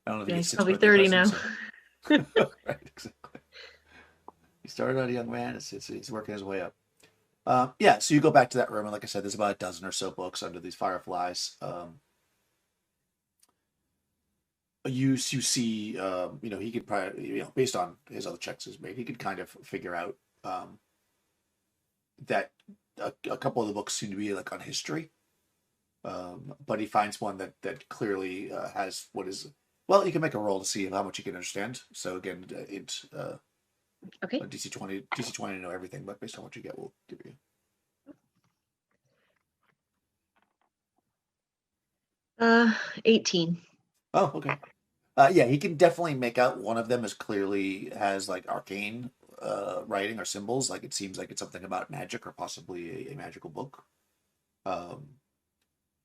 I don't know if he Yeah, gets he's six probably birthday 30 now. presents. Right, exactly. He started out a young man. He's working his way up. Yeah, so you go back to that room, and like I said, there's about a dozen or so books under these fireflies. You see, he could probably, based on his other checks he's made, he could kind of figure out that a couple of the books seem to be like on history, but he finds one that clearly has what is. Well, you can make a roll to see how much you can understand. So again, it's Okay. DC 20 to know everything, but based on what you get, we'll give you. 18. Oh, okay. Yeah, he can definitely make out one of them as clearly has like arcane writing or symbols. Like it seems like it's something about magic or possibly a magical book. Um,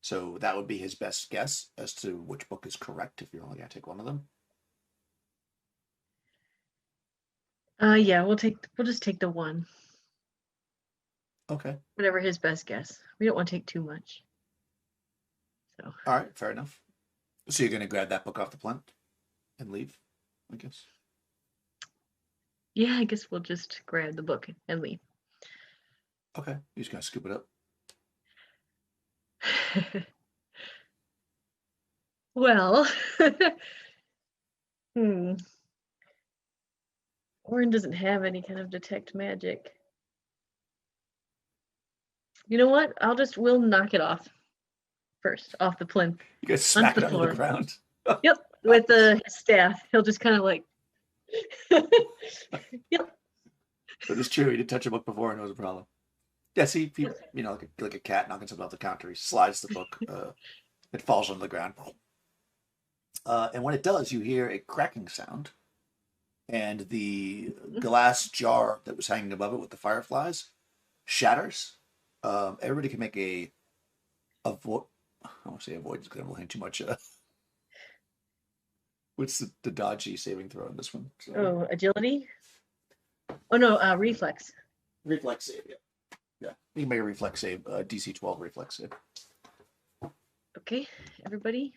so that would be his best guess as to which book is correct if you're only gonna take one of them. Yeah, we'll just take the one. Okay. Whatever his best guess. We don't want to take too much. So. All right, fair enough. So you're gonna grab that book off the plinth and leave, I guess. Yeah, I guess we'll just grab the book and leave. Okay. You're just gonna scoop it up. Well, Orin doesn't have any kind of detect magic. You know what? We'll knock it off first, off the plinth. You guys smack it onto the ground. Yep, with his staff. He'll just kind of like. Yep. But it's true. He did touch a book before and it was a problem. Yes, he like a cat knocking something off the counter. He slides the book. It falls on the ground. And when it does, you hear a cracking sound. And the glass jar that was hanging above it with the fireflies shatters. Everybody can make I don't want to say avoidance because I'm looking too much. What's the dodgy saving throw in this one? So, Oh, agility. Oh no, reflex. reflex save. Yeah. Yeah. You can make a reflex save. DC 12 reflex save. Okay, everybody.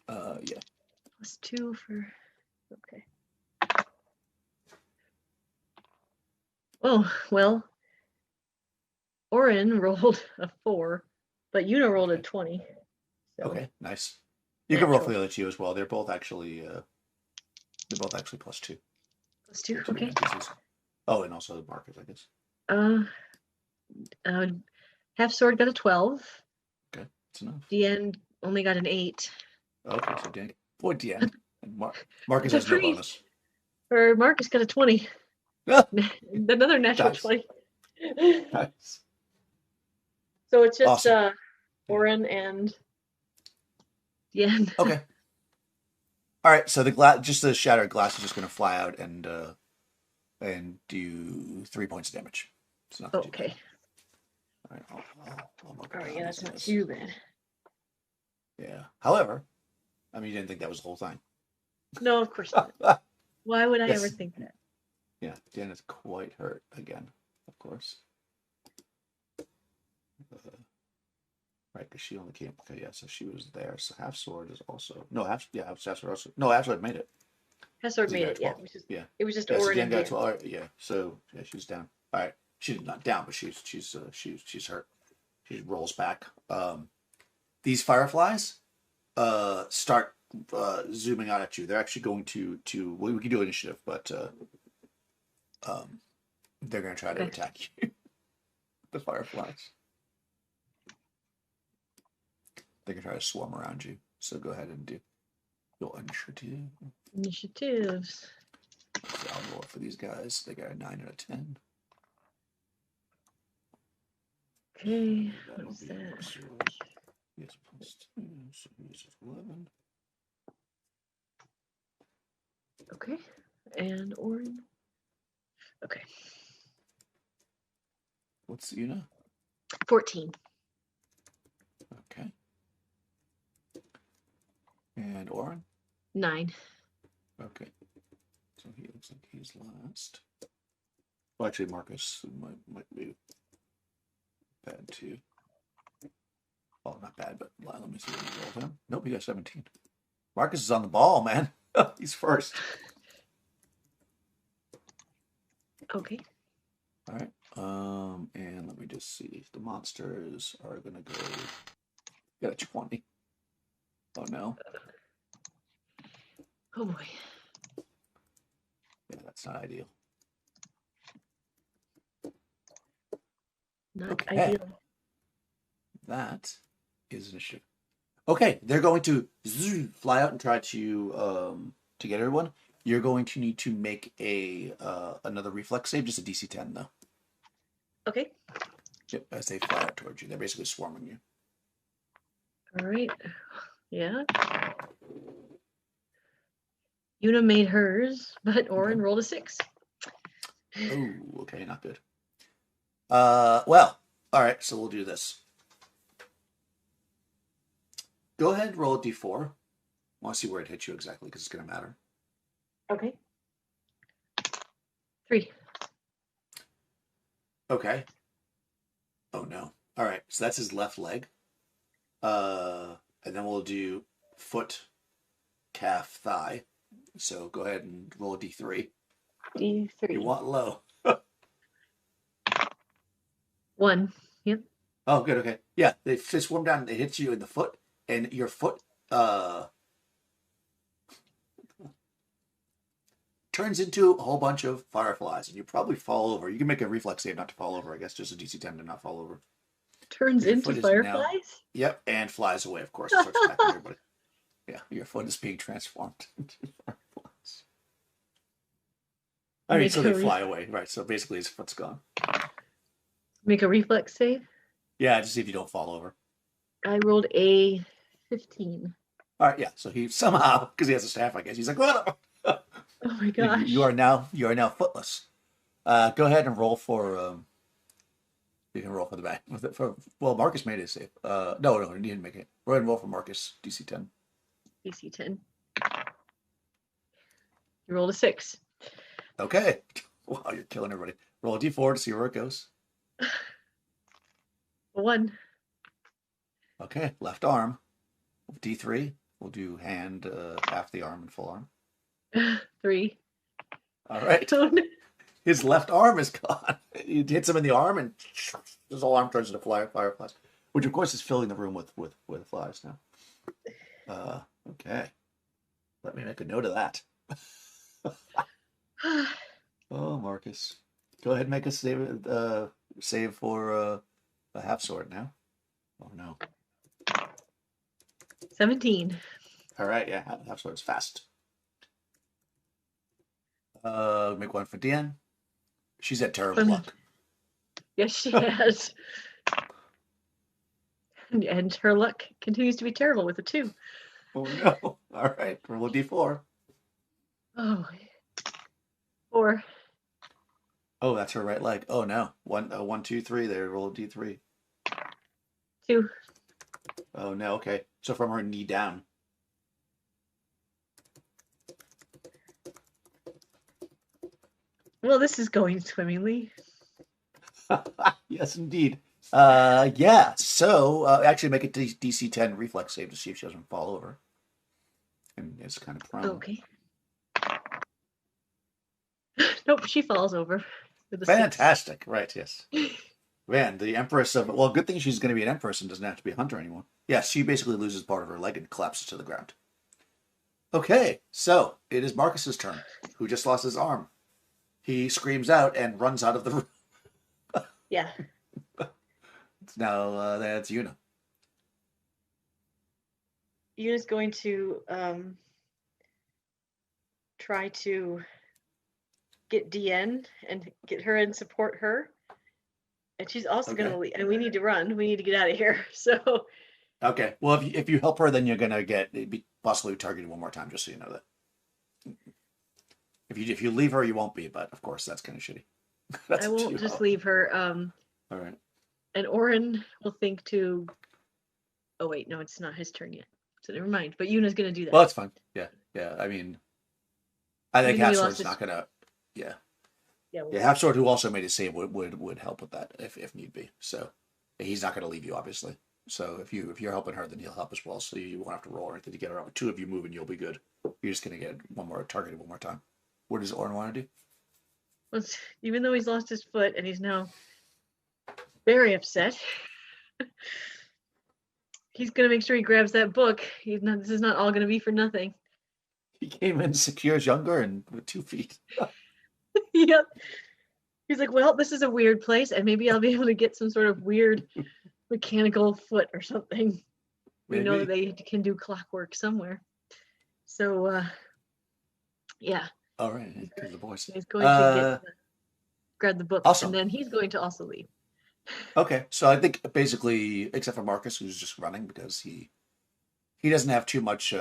Yeah. +2 for. Okay. Oh well. Orin rolled a 4, but Una rolled a 20. So Okay. Nice. You can roll for natural. the other two as well. They're both actually +2. +2. To Okay. DCs. Oh, and also the markers, I guess. Half sword got a 12. Okay, that's enough. Deanne only got an 8. Okay, so Dan, boy, Deanne. And Marcus The has no priest, bonus. or Marcus got a 20. Another natural Nice. 20. Nice. So it's just Awesome. Orin and Deanne. Okay. All right. So the glass, just the shattered glass, is just going to fly out and do 3 points of damage. It's not too bad. Okay. All right. I'll mark it All right. down Yeah, as that's not this. too bad. Yeah. However, I mean, you didn't think that was the whole thing. No, of course not. Why would I Yes. ever think that? Yeah. Dan is quite hurt again, of course. Right, because she only came. Okay, yeah. So she was there. So half sword is also half sword also. No, half sword made it. Half sword So you made got it. Yeah. 12. Yeah. It was just Yeah, so Orin Dan and got Deanne. 12. All right, yeah. So yeah, she's down. All right. She's not down, but she's hurt. She rolls back. These fireflies start zooming out at you. They're actually going to well, we can do initiative, but they're going to try to attack you. The fireflies. They can try to swarm around you. So go ahead and do your initiative. Initiatives. So I'll roll it for these guys. They got a 9 out of 10. Okay. That'll What's be that? plus yours. Yes, +2. So yours is 11. Okay. And Orin. Okay. What's the Una? 14. Okay. And Oren? 9. Okay. So he looks like he's last. Well, actually, Marcus might be bad too. Well, not bad, but let me see what he rolled him. Nope, he got 17. Marcus is on the ball, man. He's first. Okay. All right. And let me just see. The monsters are gonna go. Got a 20. Oh no. Oh boy. Yeah, that's not ideal. Not Okay. ideal. That is initiative. Okay, they're going to fly out and try to get everyone. You're going to need to make a another reflex save, just a DC 10 though. Okay. Yep, as they fly out towards you, they're basically swarming you. All right. Yeah. Una made hers, but Orin rolled a 6. Oh, okay, not good. Well, all right, so we'll do this. Go ahead, roll a d4. I want to see where it hits you exactly because it's going to matter. Okay. 3. Okay. Oh no. All right, so that's his left leg. And then we'll do foot, calf, thigh. So go ahead and roll a d3. D3. You want low. 1. Yep. Oh, good. Okay. Yeah, they swarm down. It hits you in the foot, and your foot turns into a whole bunch of fireflies, and you probably fall over. You can make a reflex save not to fall over. I guess just a DC 10 to not fall over. Turns Your into foot is fireflies? now- Yep, and flies away. Of course, it starts attacking everybody. Yeah, your foot is being transformed into fireflies. I mean, Make so a they fly away, right? So basically, his foot's gone. Make a reflex save. Yeah, just see if you don't fall over. I rolled a 15. All right, yeah. So he somehow, because he has a staff, I guess, he's like, "Whoa!" Oh my gosh. You are now footless. Go ahead and roll for. You can roll for the back. Well, Marcus made it safe. No, he didn't make it. Go ahead and roll for Marcus. DC 10. DC 10. You rolled a 6. Okay. Wow, you're killing everybody. Roll a d4 to see where it goes. A 1. Okay, left arm. D3. We'll do hand, half the arm, and full arm. 3. All right. Oh, no. His left arm is gone. It hits him in the arm, and his whole arm turns into fireflies, which of course is filling the room with flies now. Okay. Let me make a note of that. Oh, Marcus. Go ahead and make a save for a half sword now. Oh no. 17. All right, yeah, half sword's fast. Make one for Deanne. She's had terrible luck. Yes, she has. And her luck continues to be terrible with a 2. Oh no. All right, roll a d4. Oh. 4. Oh, that's her right leg. Oh no. 1, 2, 3 there. Roll a d3. 2. Oh no, okay. So from her knee down. Well, this is going swimmingly. Yes, indeed. Yeah. So actually, make a DC 10 reflex save to see if she doesn't fall over. And it's kind of prone. Okay. Nope, she falls over. With a 6. Fantastic. Right. Yes. Man, the Empress of good thing she's going to be an Empress and doesn't have to be a hunter anymore. Yeah, she basically loses part of her leg and collapses to the ground. Okay, so it is Marcus's turn, who just lost his arm. He screams out and runs out of the room. Yeah. Now that's Una. Una's going to try to get DN and get her and support her. And she's also going to leave. And we need to run. We need to get out of here. So. Okay. Well, if you help her, then you're going to get possibly targeted one more time, just so you know that. If you leave her, you won't be. But of course, that's kind of shitty. I won't just leave her. All right. And Oren will think to. Oh wait, no, it's not his turn yet. So never mind. But Una's going to do that. Well, it's fine. Yeah. I mean, I think half sword's not going to. Yeah. Yeah. Half sword, who also made a save, would help with that if need be. So he's not going to leave you, obviously. So if you're helping her, then he'll help as well. So you won't have to roll or anything to get her up. 2 of you move and you'll be good. You're just going to get targeted one more time. What does Oren want to do? Well, even though he's lost his foot and he's now very upset, he's going to make sure he grabs that book. This is not all going to be for nothing. He came in 6 years younger and with 2 feet. Yep. He's like, well, this is a weird place, and maybe I'll be able to get some sort of weird mechanical foot or something. We know that they can do clockwork somewhere. So, yeah. All right. Because the voice. He's going to grab the book, awesome. And then he's going to also leave. Okay. So I think basically, except for Marcus, who's just running because he doesn't have too much...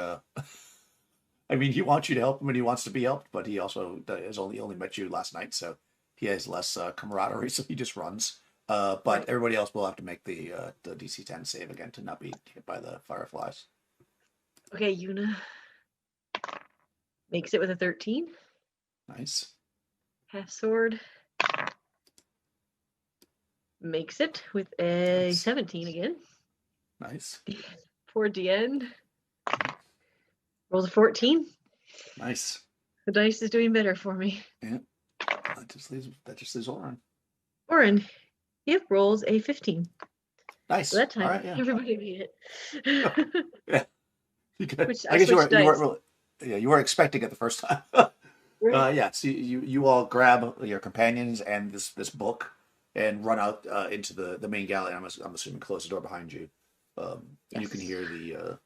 I mean, he wants you to help him and he wants to be helped, but he also has only met you last night, so he has less camaraderie, so he just runs. But right. Everybody else will have to make the DC 10 save again to not be hit by the fireflies. Okay, Una makes it with a 13. Nice. Half sword makes it with a 17 again. Nice. Poor DN. Rolls a 14. Nice. The dice is doing better for me. Yeah. That just leaves Oren. Oren, yep, rolls a 15. Nice. So that time, right, yeah. Everybody made it. Yeah. I guess you were expecting it the first time. Right. Yeah. So you all grab your companions and this book and run out into the main galley. I'm assuming close the door behind you. Yes. You can hear the.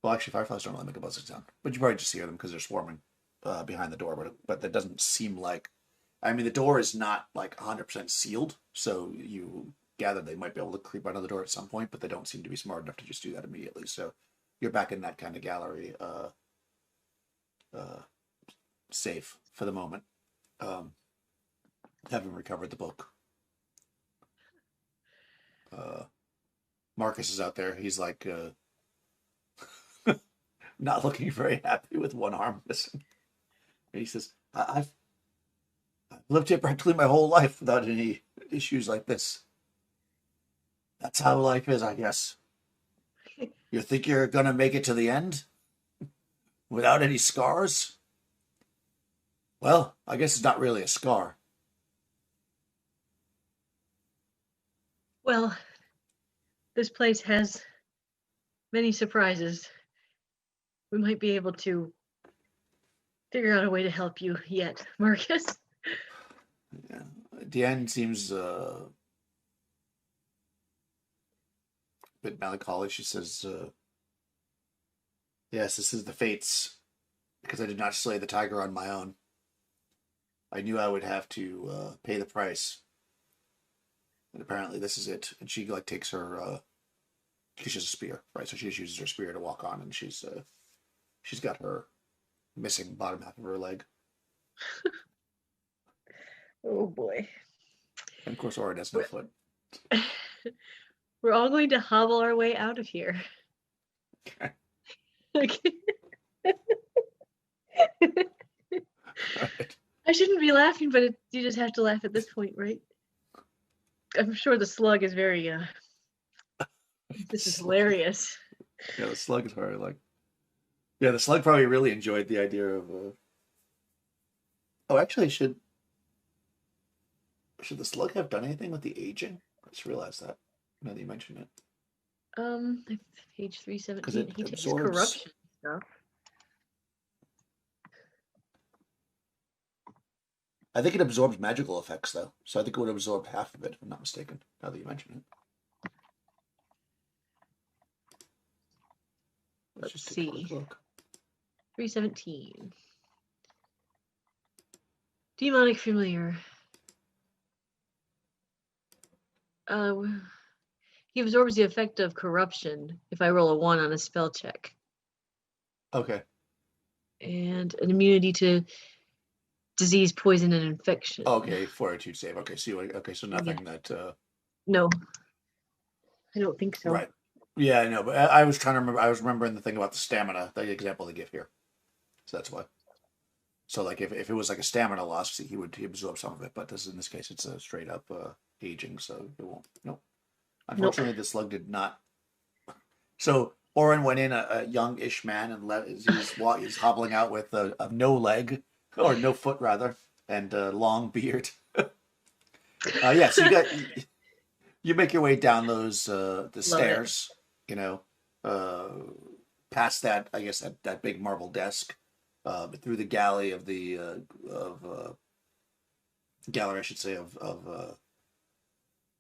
Well, actually, fireflies don't really make a buzzing sound, but you probably just hear them because they're swarming behind the door. But that doesn't seem like. I mean, the door is not like 100% sealed, so you gather they might be able to creep out of the door at some point, but they don't seem to be smart enough to just do that immediately. So you're back in that kind of gallery, safe for the moment, having recovered the book. Marcus is out there. He's like. Not looking very happy with one arm missing. And he says, I've lived here practically my whole life without any issues like this. That's how life is, I guess. You think you're gonna make it to the end without any scars? Well, I guess it's not really a scar. Well, this place has many surprises. We might be able to figure out a way to help you yet, Marcus. Yeah. Deanne seems a bit melancholy. She says, yes, this is the fates, because I did not slay the tiger on my own. I knew I would have to pay the price. And apparently this is it. And she like takes her because she has a spear, right? So she just uses her spear to walk on, and she's got her missing bottom half of her leg. Oh boy. And of course Orin has no foot. We're all going to hobble our way out of here. Okay. Okay. Right. I shouldn't be laughing, but you just have to laugh at this point, right? I'm sure the slug is very, this is hilarious. Yeah, the slug is probably like, yeah, the slug probably really enjoyed the idea of, oh, actually, should the slug have done anything with the aging? I just realized that, now that you mention it. Page 317, Because it he takes absorbs corruption stuff. I think it absorbs magical effects, though. So I think it would absorb half of it, if I'm not mistaken, now that you mention it. Let's just take see. a quick look. 317. Demonic familiar. He absorbs the effect of corruption if I roll a 1 on a spell check. Okay. And an immunity to disease, poison, and infection. Okay, fortitude save. Okay, so nothing that. No, I don't think so. Right. Yeah, I know, but I was trying to remember. I was remembering the thing about the stamina, the example they give here. So that's why. So like, if it was like a stamina loss, he absorb some of it. But in this case, it's a straight up aging, so it won't. Nope. Unfortunately, the slug did not. So Oren went in a youngish man and he's hobbling out with a no leg or no foot rather, and a long beard. Yeah, so you make your way down those the stairs, past that, I guess, that big marble desk, through the gallery of the gallery, I should say, of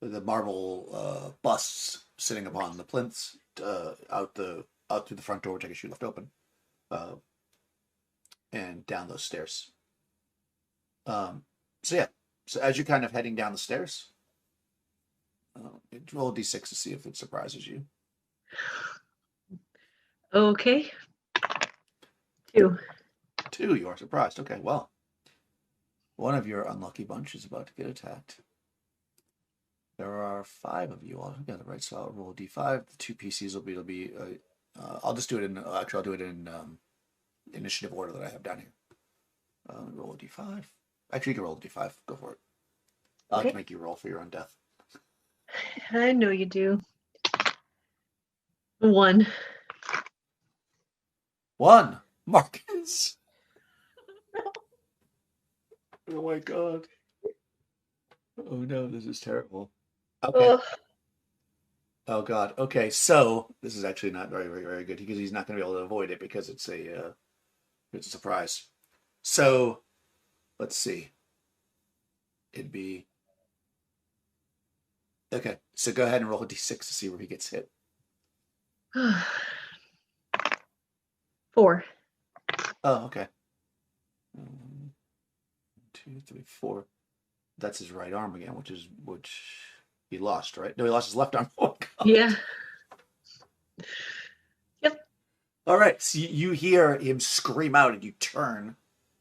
the marble busts sitting upon the plinths, out through the front door, which I guess you left open, and down those stairs. So yeah, so as you're kind of heading down the stairs, roll a d6 to see if it surprises you. Okay. 2. 2, you are surprised. Okay, well, one of your unlucky bunch is about to get attacked. There are 5 of you all together, right? So I'll roll a d5. The 2 PCs will be. I'll just do it in. Actually, I'll do it in initiative order that I have down here. Roll a d5. Actually, you can roll a d5. Go for it. I like to make you roll for your own death. I know you do. 1. 1, Marcus. Oh my god. Oh no, this is terrible. Okay. Oh god. Okay, so this is actually not very, very, very good because he's not going to be able to avoid it because it's a surprise. So let's see. It'd be okay. So go ahead and roll a d6 to see where he gets hit. 4. Oh, okay. 1, 2, 3, 4. That's his right arm again, which he lost, right? No, he lost his left arm. Oh, God. Yeah. Yep. All right. So you hear him scream out, and you turn,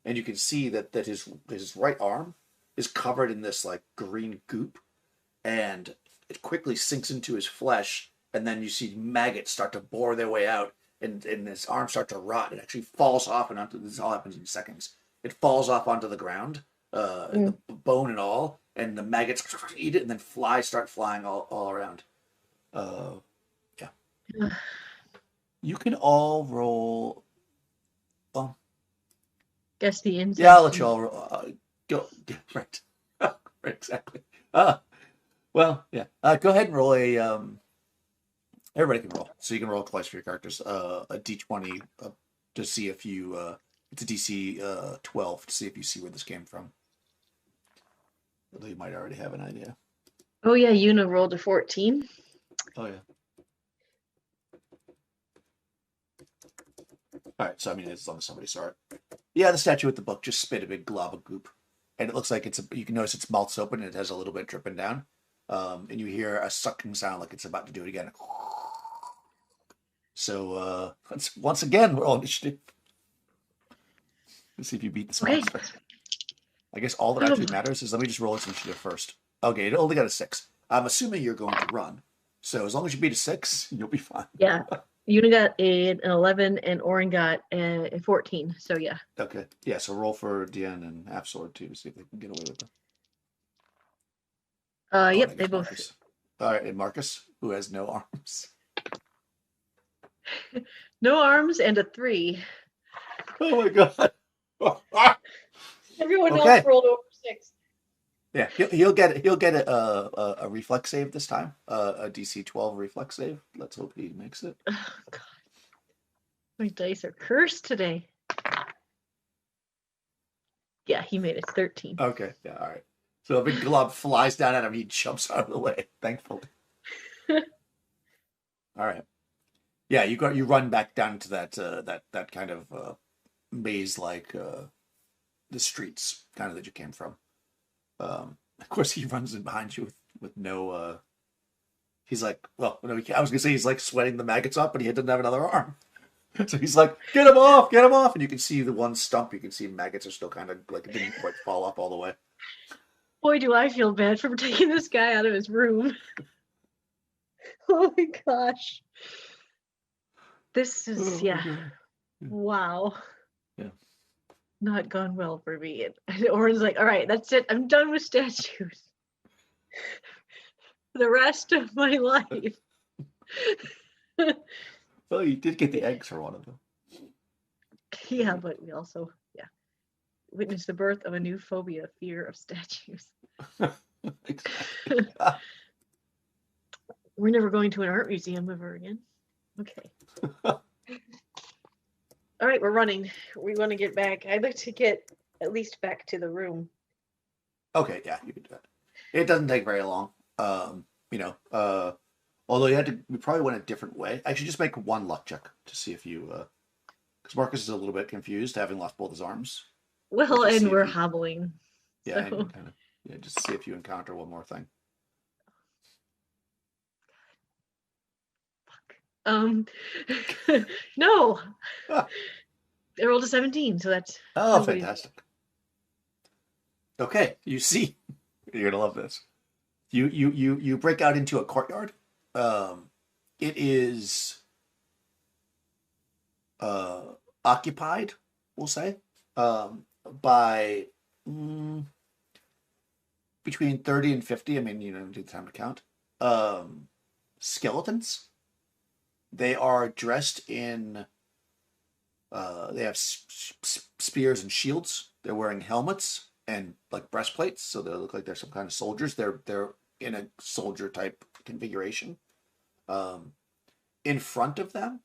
and you can see that his right arm is covered in this like green goop, and it quickly sinks into his flesh, and then you see maggots start to bore their way out, and his arm start to rot. It actually falls off, and this all happens in seconds. it falls off onto the ground, the bone and all, and the maggots eat it, and then flies start flying all around. Yeah. You can all roll. Well, Guess the inside. yeah, I'll let you all go. Yeah, right. Right, exactly. Well, yeah. Go ahead and roll a. Everybody can roll, so you can roll twice for your characters. A d20 to see if you. It's a DC 12 to see if you see where this came from. Although you might already have an idea. Oh yeah, Una rolled a 14. Oh yeah. All right, so I mean, as long as somebody saw it. Yeah, the statue with the book just spit a big glob of goop, and it looks like you can notice its mouth's open and it has a little bit dripping down, and you hear a sucking sound like it's about to do it again. So once again, we're all initiative. Let's see if you beat this monster. I guess all that actually matters is let me just roll its initiative first. Okay, it only got a 6. I'm assuming you're going to run, so as long as you beat a 6, you'll be fine. Yeah. Una got an 11 and Oren got a 14. So yeah. Okay. Yeah, so roll for Diane and Half Sword too to see if they can get away with it. Yep, they both. Marcus. All right, and Marcus, who has no arms. No arms and a 3. Oh my god. Everyone else rolled over 6. Yeah, he'll get a reflex save this time. A DC 12 reflex save. Let's hope he makes it. Oh god. My dice are cursed today. Yeah, he made it 13. Okay, yeah, all right. So a big glob flies down at him. He jumps out of the way, thankfully. All right. Yeah, you run back down to that kind of maze like the streets kind of that you came from. Of course, he runs in behind you with no. He's like, well, no, I was gonna say he's like sweating the maggots up, but he doesn't have another arm. So he's like, get him off, and you can see the one stump. You can see maggots are still kind of like it didn't quite fall off all the way. Boy, do I feel bad for taking this guy out of his room. Oh my gosh. This is wow. Yeah. Not gone well for me. And Oren's like, all right, that's it. I'm done with statues. The rest of my life. Well, you did get the eggs for one of them. Yeah, but we also, witnessed the birth of a new phobia, fear of statues. Exactly. We're never going to an art museum ever again. Okay. All right, we're running. We want to get back. I'd like to get at least back to the room. Okay, yeah, you can do that. It doesn't take very long. Although we probably went a different way. I should just make one luck check to see if you, because Marcus is a little bit confused, having lost both his arms. Well, and we're hobbling. Yeah, so. Just see if you encounter one more thing. No. I rolled a 17, so that's fantastic. Okay, you see, you're gonna love this. You break out into a courtyard. It is occupied, we'll say, by between 30 and 50. I mean, you don't do the time to count. Skeletons. They are dressed in. They have spears and shields. They're wearing helmets and like breastplates, so they look like they're some kind of soldiers. They're in a soldier type configuration. In front of them,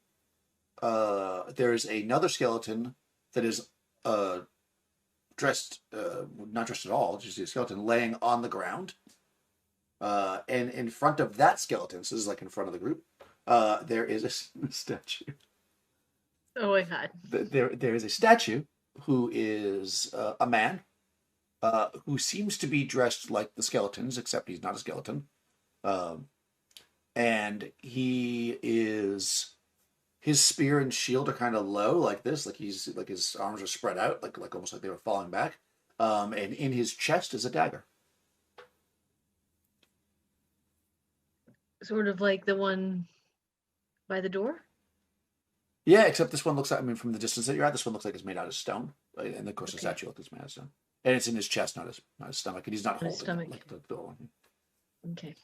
there's another skeleton that is dressed, not dressed at all, just a skeleton laying on the ground. And in front of that skeleton, so this is like in front of the group, there is a statue. Oh my god. There is a statue who is a man who seems to be dressed like the skeletons, except he's not a skeleton. And his spear and shield are kind of low, like this, like his arms are spread out, like almost like they were falling back. And in his chest is a dagger. Sort of like the one by the door? Yeah, except this one looks like, I mean, from the distance that you're at, this one looks like it's made out of stone. And of course, the Okay. statue of this man is done, and it's in his chest, not his stomach, and he's not On his holding it stomach. like the one. Okay.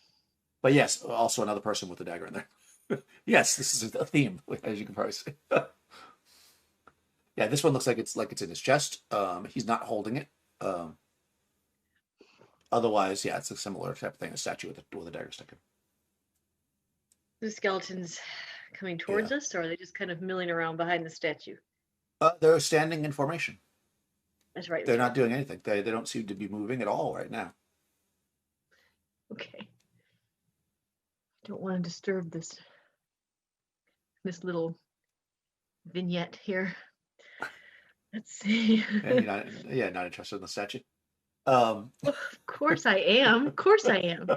But yes, also another person with a dagger in there. Yes, this is a theme, as you can probably see. Yeah, this one looks like it's in his chest. He's not holding it. Um, Otherwise, yeah, it's a similar type of thing, a statue with a dagger sticking. The skeletons coming Yeah. towards us, or are they just kind of milling around behind the statue? They're standing in formation. That's right. They're That's not right. doing anything. They don't seem to be moving at all right now. Okay. Don't want to disturb this little vignette here. Let's see. And you're not, yeah, not interested in the statue. Um, Of course I am. Of course I am.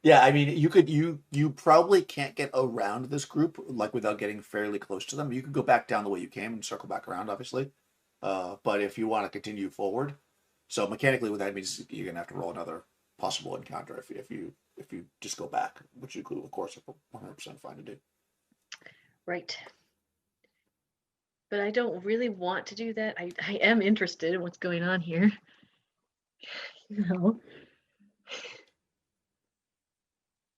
yeah, I mean, you probably can't get around this group like without getting fairly close to them. You could go back down the way you came and circle back around, obviously. But if you want to continue forward, so mechanically, what that means is you're gonna have to roll another possible encounter if you just go back, which you could, of course, are 100% fine to do. Right. But I don't really want to do that. I am interested in what's going on here. You know,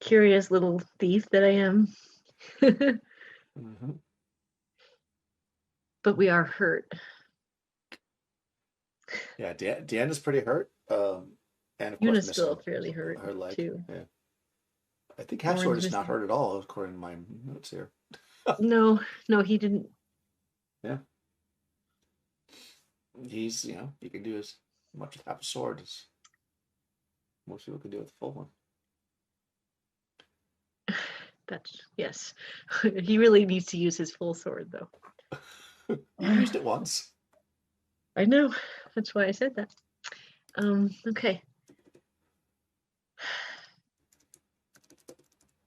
curious little thief that I am. Mm-hmm. But we are hurt. Yeah, Deanna's pretty hurt. And of course Yuna's still missing fairly hurt her leg. too. Yeah. I think Half Sword Orin's is not missing. hurt at all, according to my notes here. No, no, he didn't. Yeah. He's, he can do as much with half a sword as most people can do with a full one. That's yes. He really needs to use his full sword though. You used it once. I know. That's why I said that. Okay.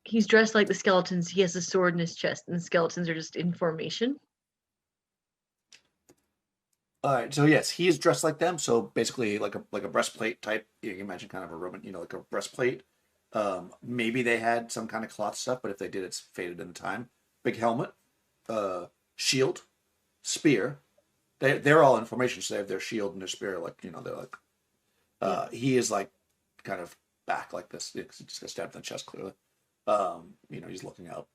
He's dressed like the skeletons. He has a sword in his chest, and the skeletons are just in formation. All right, so yes, he is dressed like them. So basically, like a breastplate type. You can imagine kind of a Roman, like a breastplate. Maybe they had some kind of cloth stuff, but if they did, it's faded in time. Big helmet, shield, spear. They're all in formation, so they have their shield and their spear. Like they're like. He is like kind of back like this because he just got stabbed in the chest clearly. He's looking out,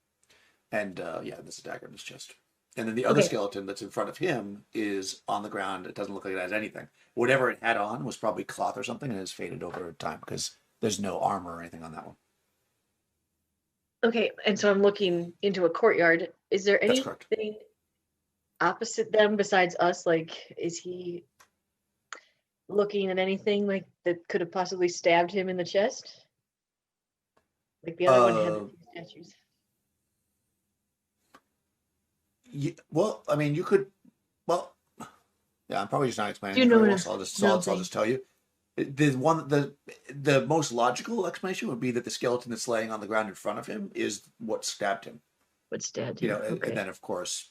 and yeah, there's a dagger in his chest. And then the other Okay. skeleton that's in front of him is on the ground. It doesn't look like it has anything. Whatever it had on was probably cloth or something, and has faded over time because there's no armor or anything on that one. Okay, and so I'm looking into a courtyard. Is there That's correct. anything opposite them besides us? Like, is he looking at anything like that could have possibly stabbed him in the chest? Like the other one had the two statues. Well, I mean, you could. Well, yeah, I'm probably just not explaining Do you it know very what well, I'm so I'll no, I'll thanks. just tell you. The most logical explanation would be that the skeleton that's laying on the ground in front of him is what stabbed him. What stabbed him? And Okay. then of course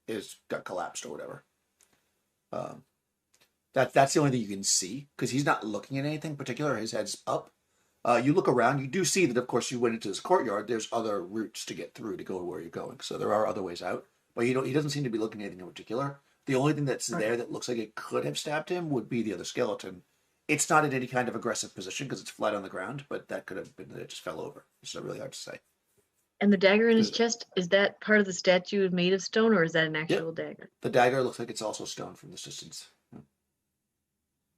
is got collapsed or whatever. Um, that's the only thing you can see because he's not looking at anything particular. His head's up. You look around, you do see that of course you went into this courtyard. There's other routes to get through to go where you're going, so there are other ways out. But he doesn't seem to be looking at anything in particular. The only thing that's there that looks like it could have stabbed him would be the other skeleton. It's not in any kind of aggressive position because it's flat on the ground, but that could have been that it just fell over. It's really hard to say. And the dagger in his 'Cause- chest, is that part of the statue made of stone or is that an Yep, actual dagger? the dagger looks like it's also stone from this distance.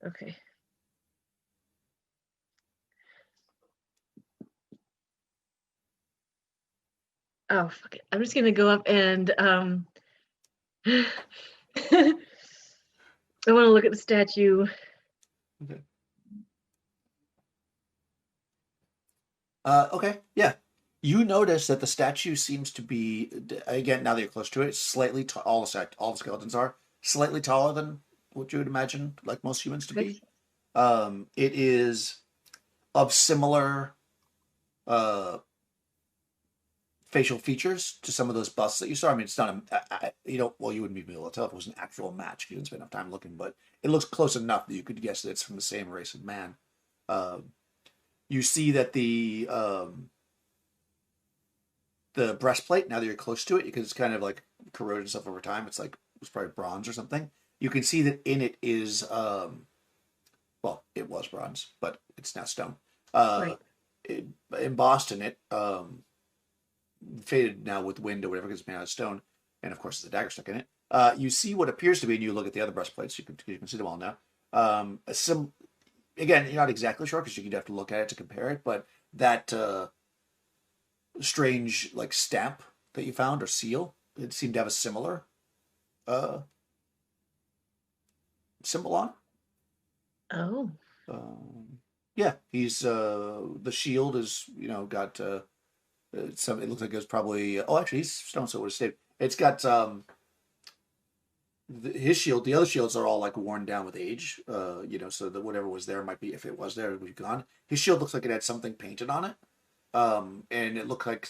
Okay. Oh, fuck it. I'm just gonna go up and I want to look at the statue. Okay. Okay. Yeah. You notice that the statue seems to be again now that you're close to it, slightly all the skeletons are slightly taller than what you would imagine like most humans to be. It is of similar facial features to some of those busts that you saw. I mean, it's not well, you wouldn't be able to tell if it was an actual match. You didn't spend enough time looking, but it looks close enough that you could guess that it's from the same race of man. You see that the breastplate, now that you're close to it, because it's kind of like corroded stuff over time, it's like was probably bronze or something. You can see that in it is well, it was bronze, but it's now stone. Right. Embossed in it, faded now with wind or whatever because it's made out of stone, and of course, there's a dagger stuck in it. You see what appears to be, and you look at the other breastplates. You can see them all now. Again, you're not exactly sure because you'd have to look at it to compare it, but that strange like stamp that you found or seal, it seemed to have a similar uh, symbol on it. Oh. Yeah, he's the shield is got some. It looks like it's probably actually he's stone, so it would have stayed. It's got his shield. The other shields are all like worn down with age. So that whatever was there might be, if it was there, it would be gone. His shield looks like it had something painted on it. And it looked like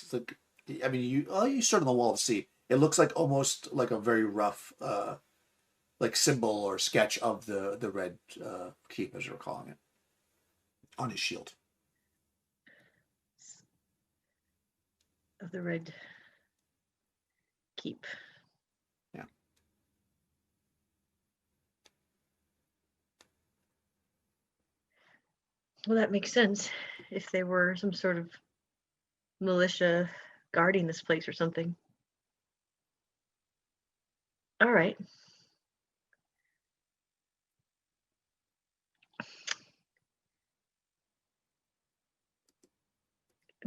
I mean you stood on the wall to see. It looks like almost like a very rough like symbol or sketch of the red keep, as you're calling it, on his shield. Of the red keep. Yeah. Well, that makes sense. If they were some sort of militia guarding this place or something. All right.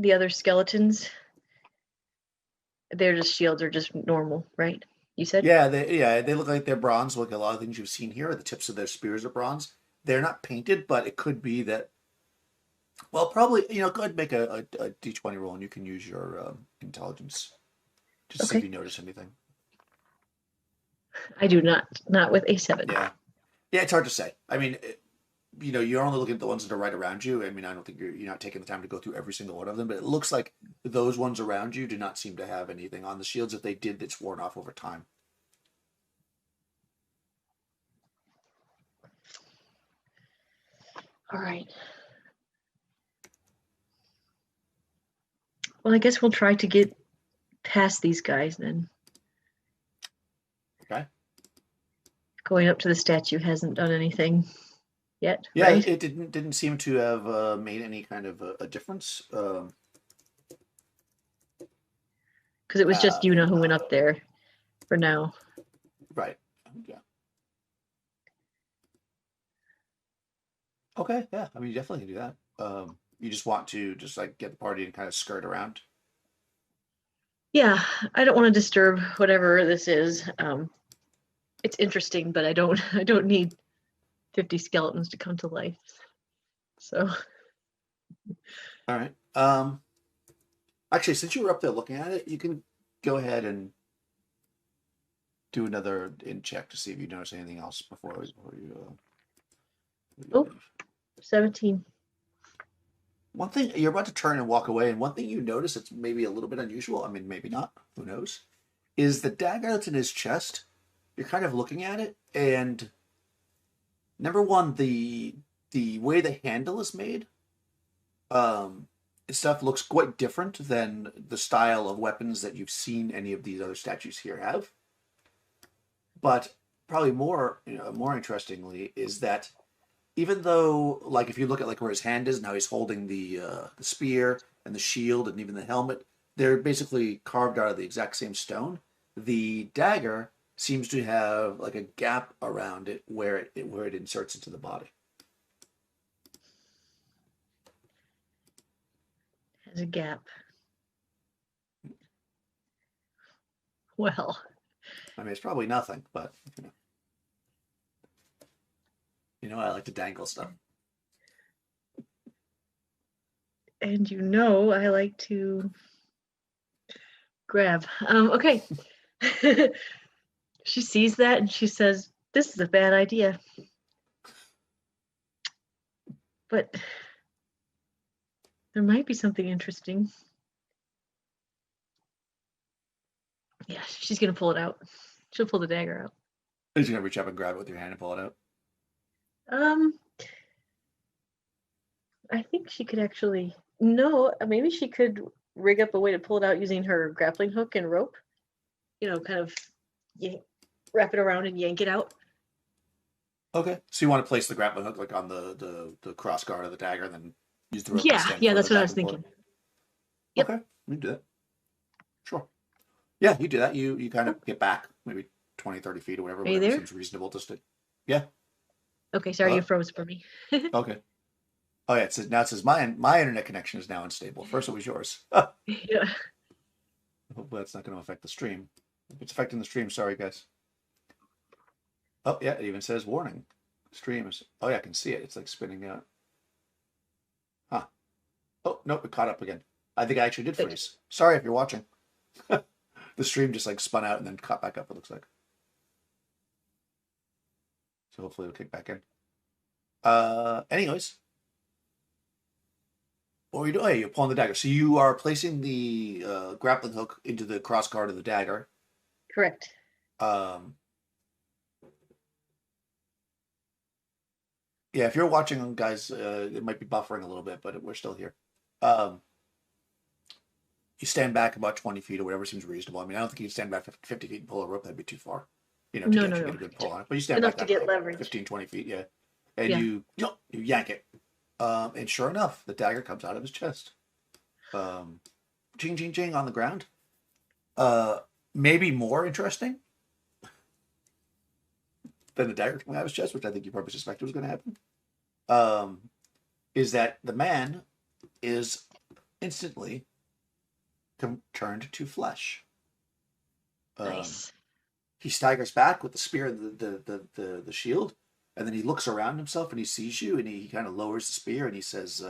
The other skeletons, they're just shields are just normal, right? You said? Yeah, they look like they're bronze. Like a lot of things you've seen here, the tips of their spears are bronze. They're not painted, but it could be that. Well, probably go ahead and make a d20 roll, and you can use your intelligence to see if you notice anything. I do not with a 7. Yeah, it's hard to say. I mean, you're only looking at the ones that are right around you. I mean, I don't think you're not taking the time to go through every single one of them, but it looks like those ones around you do not seem to have anything on the shields. If they did, it's worn off over time. All right. Well, I guess we'll try to get past these guys then. Okay. Going up to the statue hasn't done anything yet, Yeah, right? it didn't seem to have made any kind of a difference. Because it was just who went up there for now. Right. Yeah. Okay. Yeah. I mean, you definitely can do that. You just want to just like get the party and kind of skirt around. Yeah, I don't want to disturb whatever this is. It's interesting, but I don't need 50 skeletons to come to life. So. All right. Actually, since you were up there looking at it, you can go ahead and do another in check to see if you notice anything else before you leave. 17. One thing, you're about to turn and walk away, and one thing you notice that's maybe a little bit unusual, I mean, maybe not, who knows, is the dagger that's in his chest. You're kind of looking at it, and number one, the way the handle is made, stuff looks quite different than the style of weapons that you've seen any of these other statues here have. But probably more interestingly is that even though, like, if you look at like where his hand is and how he's holding the spear and the shield and even the helmet, they're basically carved out of the exact same stone. The dagger seems to have like a gap around it where it inserts into the body. Has a gap. Well, I mean, it's probably nothing, but I like to dangle stuff. And I like to grab. Okay. She sees that and she says, "This is a bad idea." But there might be something interesting. Yeah, she's gonna pull it out. She'll pull the dagger out. You're just gonna reach up and grab it with your hand and pull it out. I think she could actually. No, maybe she could rig up a way to pull it out using her grappling hook and rope. Kind of wrap it around and yank it out. Okay. So you want to place the grappling hook like on the cross guard of the dagger, and then use the rope to Yeah, stand yeah, further that's what I back was and forth. thinking. Yep. Okay, you can do that. Sure. Yeah, you do that. You kind of get back maybe 20, 30 feet or whatever, Are you whatever there? seems reasonable to stay. Yeah. Okay, sorry, you Hello? froze for me. Okay. Oh yeah, it says my internet connection is now unstable. First it was yours. Yeah. Hopefully that's not going to affect the stream. If it's affecting the stream, sorry guys. Oh yeah, it even says warning. Stream is. Oh yeah, I can see it. It's like spinning out. Huh. Oh nope, it caught up again. I think I actually did Good. freeze. Sorry if you're watching. The stream just like spun out and then caught back up. It looks like. So hopefully it'll kick back in. Anyways, what are you doing? Oh, yeah, you're pulling the dagger. So you are placing the grappling hook into the cross guard of the dagger. Correct. Yeah, if you're watching, guys, it might be buffering a little bit, but we're still here. Um, you stand back about 20 feet or whatever seems reasonable. I mean, I don't think you can stand back 50 feet and pull a rope. That'd be too far, to No, get no, you no. get a good pull on it. But you stand Enough back to that get like leverage. 15, 20 feet, yeah. And Yeah. you yank it. And sure enough, the dagger comes out of his chest. Ching, ching, ching on the ground. Maybe more interesting than the dagger coming out of his chest, which I think you probably suspected was going to happen, is that the man is instantly turned to flesh. Nice. He staggers back with the spear and the shield, and then he looks around himself and he sees you, and he kind of lowers the spear and he says,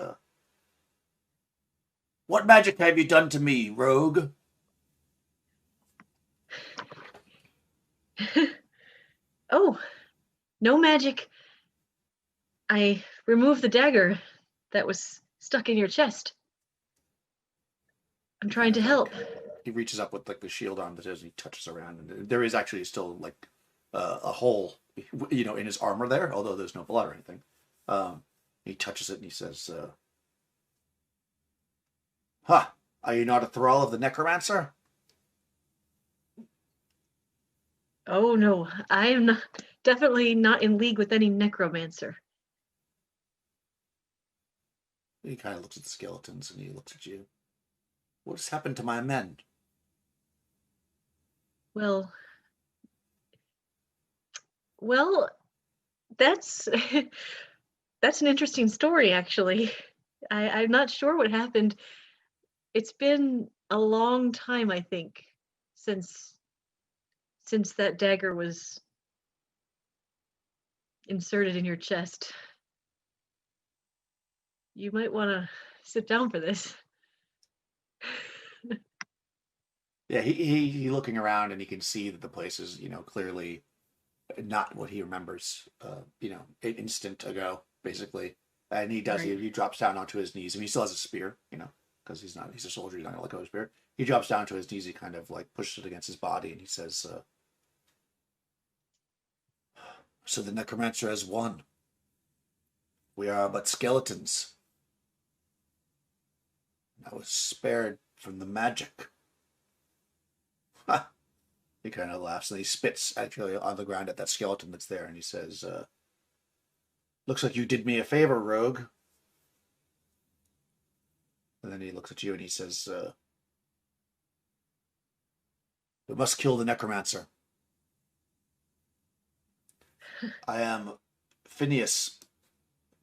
"What magic have you done to me, rogue?" Oh, no magic. I removed the dagger that was stuck in your chest. I'm trying to help. He reaches up with like the shield on, and he touches around, and there is actually still like a hole, in his armor there, although there's no blood or anything. He touches it and he says, "Ha! Are you not a thrall of the necromancer?" Oh no, I am definitely not in league with any necromancer. He kind of looks at the skeletons and he looks at you. "What has happened to my men?" Well, that's that's an interesting story, actually. I'm not sure what happened. It's been a long time, I think, since that dagger was inserted in your chest. You might want to sit down for this. Yeah, he looking around and he can see that the place is, clearly not what he remembers, an instant ago, basically. And he does, Right. he drops down onto his knees. I mean, he still has a spear, because he's a soldier, he's not going to let go of his spear. He drops down to his knees, he kind of like pushes it against his body, and he says, "So the necromancer has won. We are but skeletons. I was spared from the magic." He kind of laughs and he spits actually on the ground at that skeleton that's there, and he says, "Looks like you did me a favor, rogue." And then he looks at you and he says, "We must kill the necromancer. I am Phineas,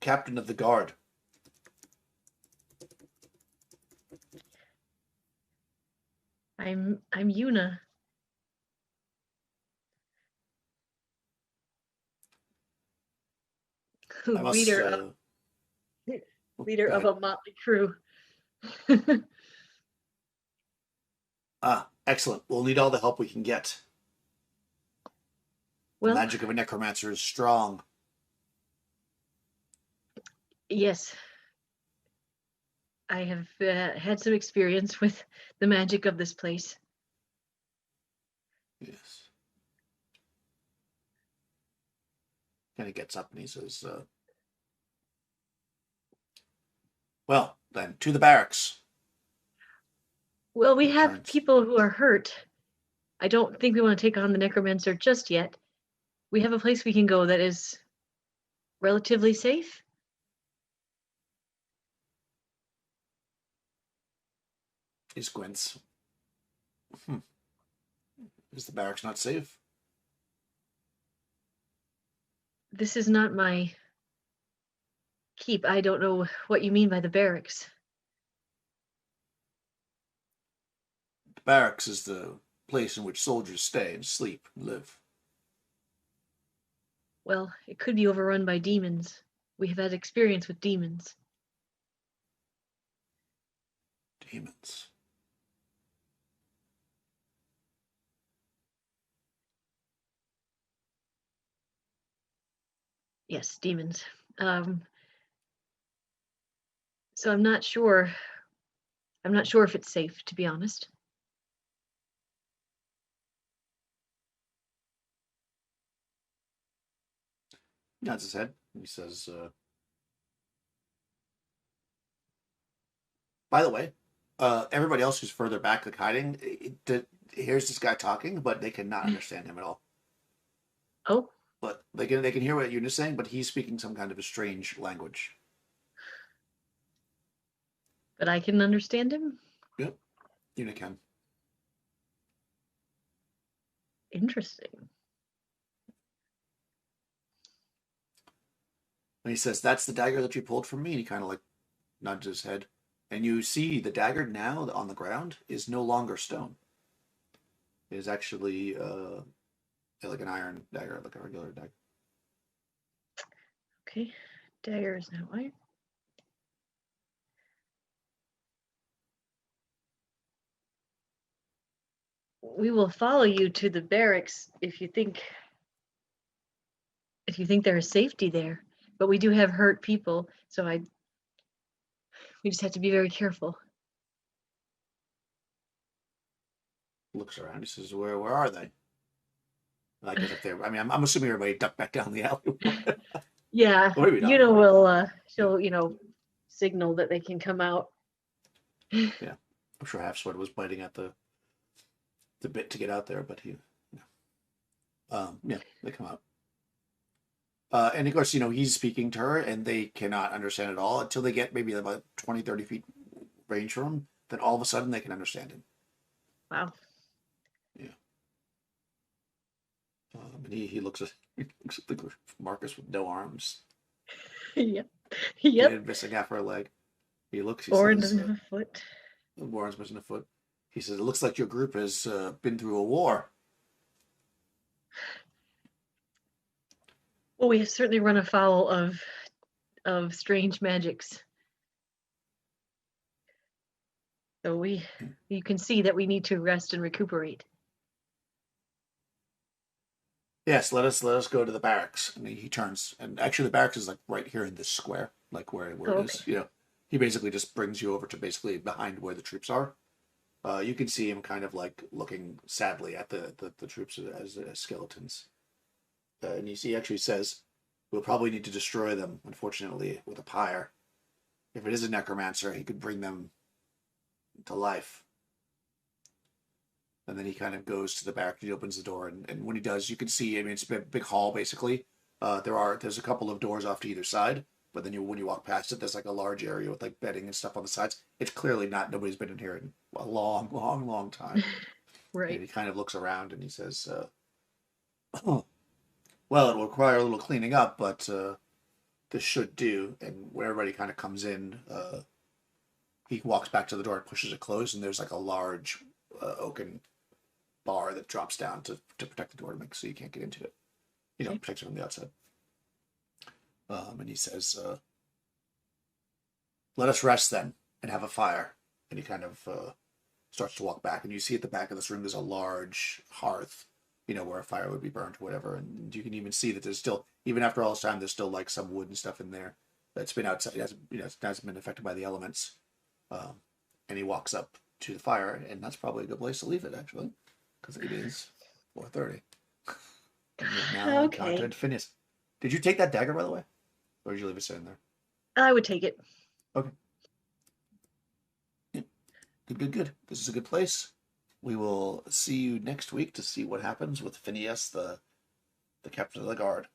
captain of the guard." I'm Yuna. I must. leader of leader of a motley crew. Excellent. We'll need all the help we can get. The Well, magic of a necromancer is strong. yes, I have had some experience with the magic of this place. Yes. Kind of gets up and he says, "Well, then, to the barracks." Well, we He have turns. people who are hurt. I don't think we want to take on the necromancer just yet. We have a place we can go that is relatively safe. He squints. Is the barracks not safe? This is not my keep. I don't know what you mean by the barracks. The barracks is the place in which soldiers stay and sleep and live. Well, it could be overrun by demons. We have had experience with demons. Demons. Yes, demons. So I'm not sure. I'm not sure if it's safe, to be honest. He nods his head. He says, by the way, everybody else who's further back, like hiding, here's this guy talking, but they cannot understand him at all. Oh, But they can hear what Eunice is saying, but he's speaking some kind of a strange language. but I can understand him? Yep, Eunice can. Interesting. And he says, "That's the dagger that you pulled from me." And he kind of like nods his head, and you see the dagger now on the ground is no longer stone. It is actually like an iron dagger, like a regular dagger. Okay, dagger is now iron. We will follow you to the barracks if you think there is safety there. But we do have hurt people, so we just have to be very careful. Looks around. He says, "Where are they?" I guess if they're, I mean, I'm assuming everybody ducked back down the alley. Yeah, Or maybe not. will she'll signal that they can come out. Yeah, I'm sure Half Sweat was biting at the bit to get out there, but he, yeah, they come out. And of course, he's speaking to her, and they cannot understand at all until they get maybe about 20, 30 feet range from him. Then all of a sudden, they can understand him. Wow. Yeah. And he looks at the Marcus with no arms. Yep. Yep. And missing half her leg. He looks. He Orin says, doesn't have a foot. Warren's missing a foot. He says, "It looks like your group has been through a war." Well, we have certainly run afoul of strange magics. So you can see that we need to rest and recuperate. Yes, let us go to the barracks. And he turns, and actually the barracks is like right here in this square, like where it is. Okay. He basically just brings you over to basically behind where the troops are. You can see him kind of like looking sadly at the troops as skeletons. And he actually says, "We'll probably need to destroy them, unfortunately, with a pyre. If it is a necromancer, he could bring them to life." And then he kind of goes to the back. He opens the door, and when he does, you can see. I mean, it's a big hall basically. There's a couple of doors off to either side, but then when you walk past it, there's like a large area with like bedding and stuff on the sides. It's clearly not nobody's been in here in a long, long, long time. Right. And he kind of looks around and he says, "Oh, well, it will require a little cleaning up, but this should do." And where everybody kind of comes in, he walks back to the door and pushes it closed, and there's like a large oaken bar that drops down to protect the door to make so you can't get into it. Okay. Protects it from the outside. And he says, "Let us rest then and have a fire." And he kind of starts to walk back, and you see at the back of this room there's a large hearth, where a fire would be burned or whatever. And you can even see that there's still, even after all this time, there's still like some wood and stuff in there that's been outside. It hasn't been affected by the elements. And he walks up to the fire, and that's probably a good place to leave it actually, because it is 4:30. And you've now encountered Phineas. Did you take that dagger, by the way? Or did you leave it sitting there? I would take it. Okay. Yeah. Good. This is a good place. we will see you next week to see what happens with Phineas, the captain of the guard.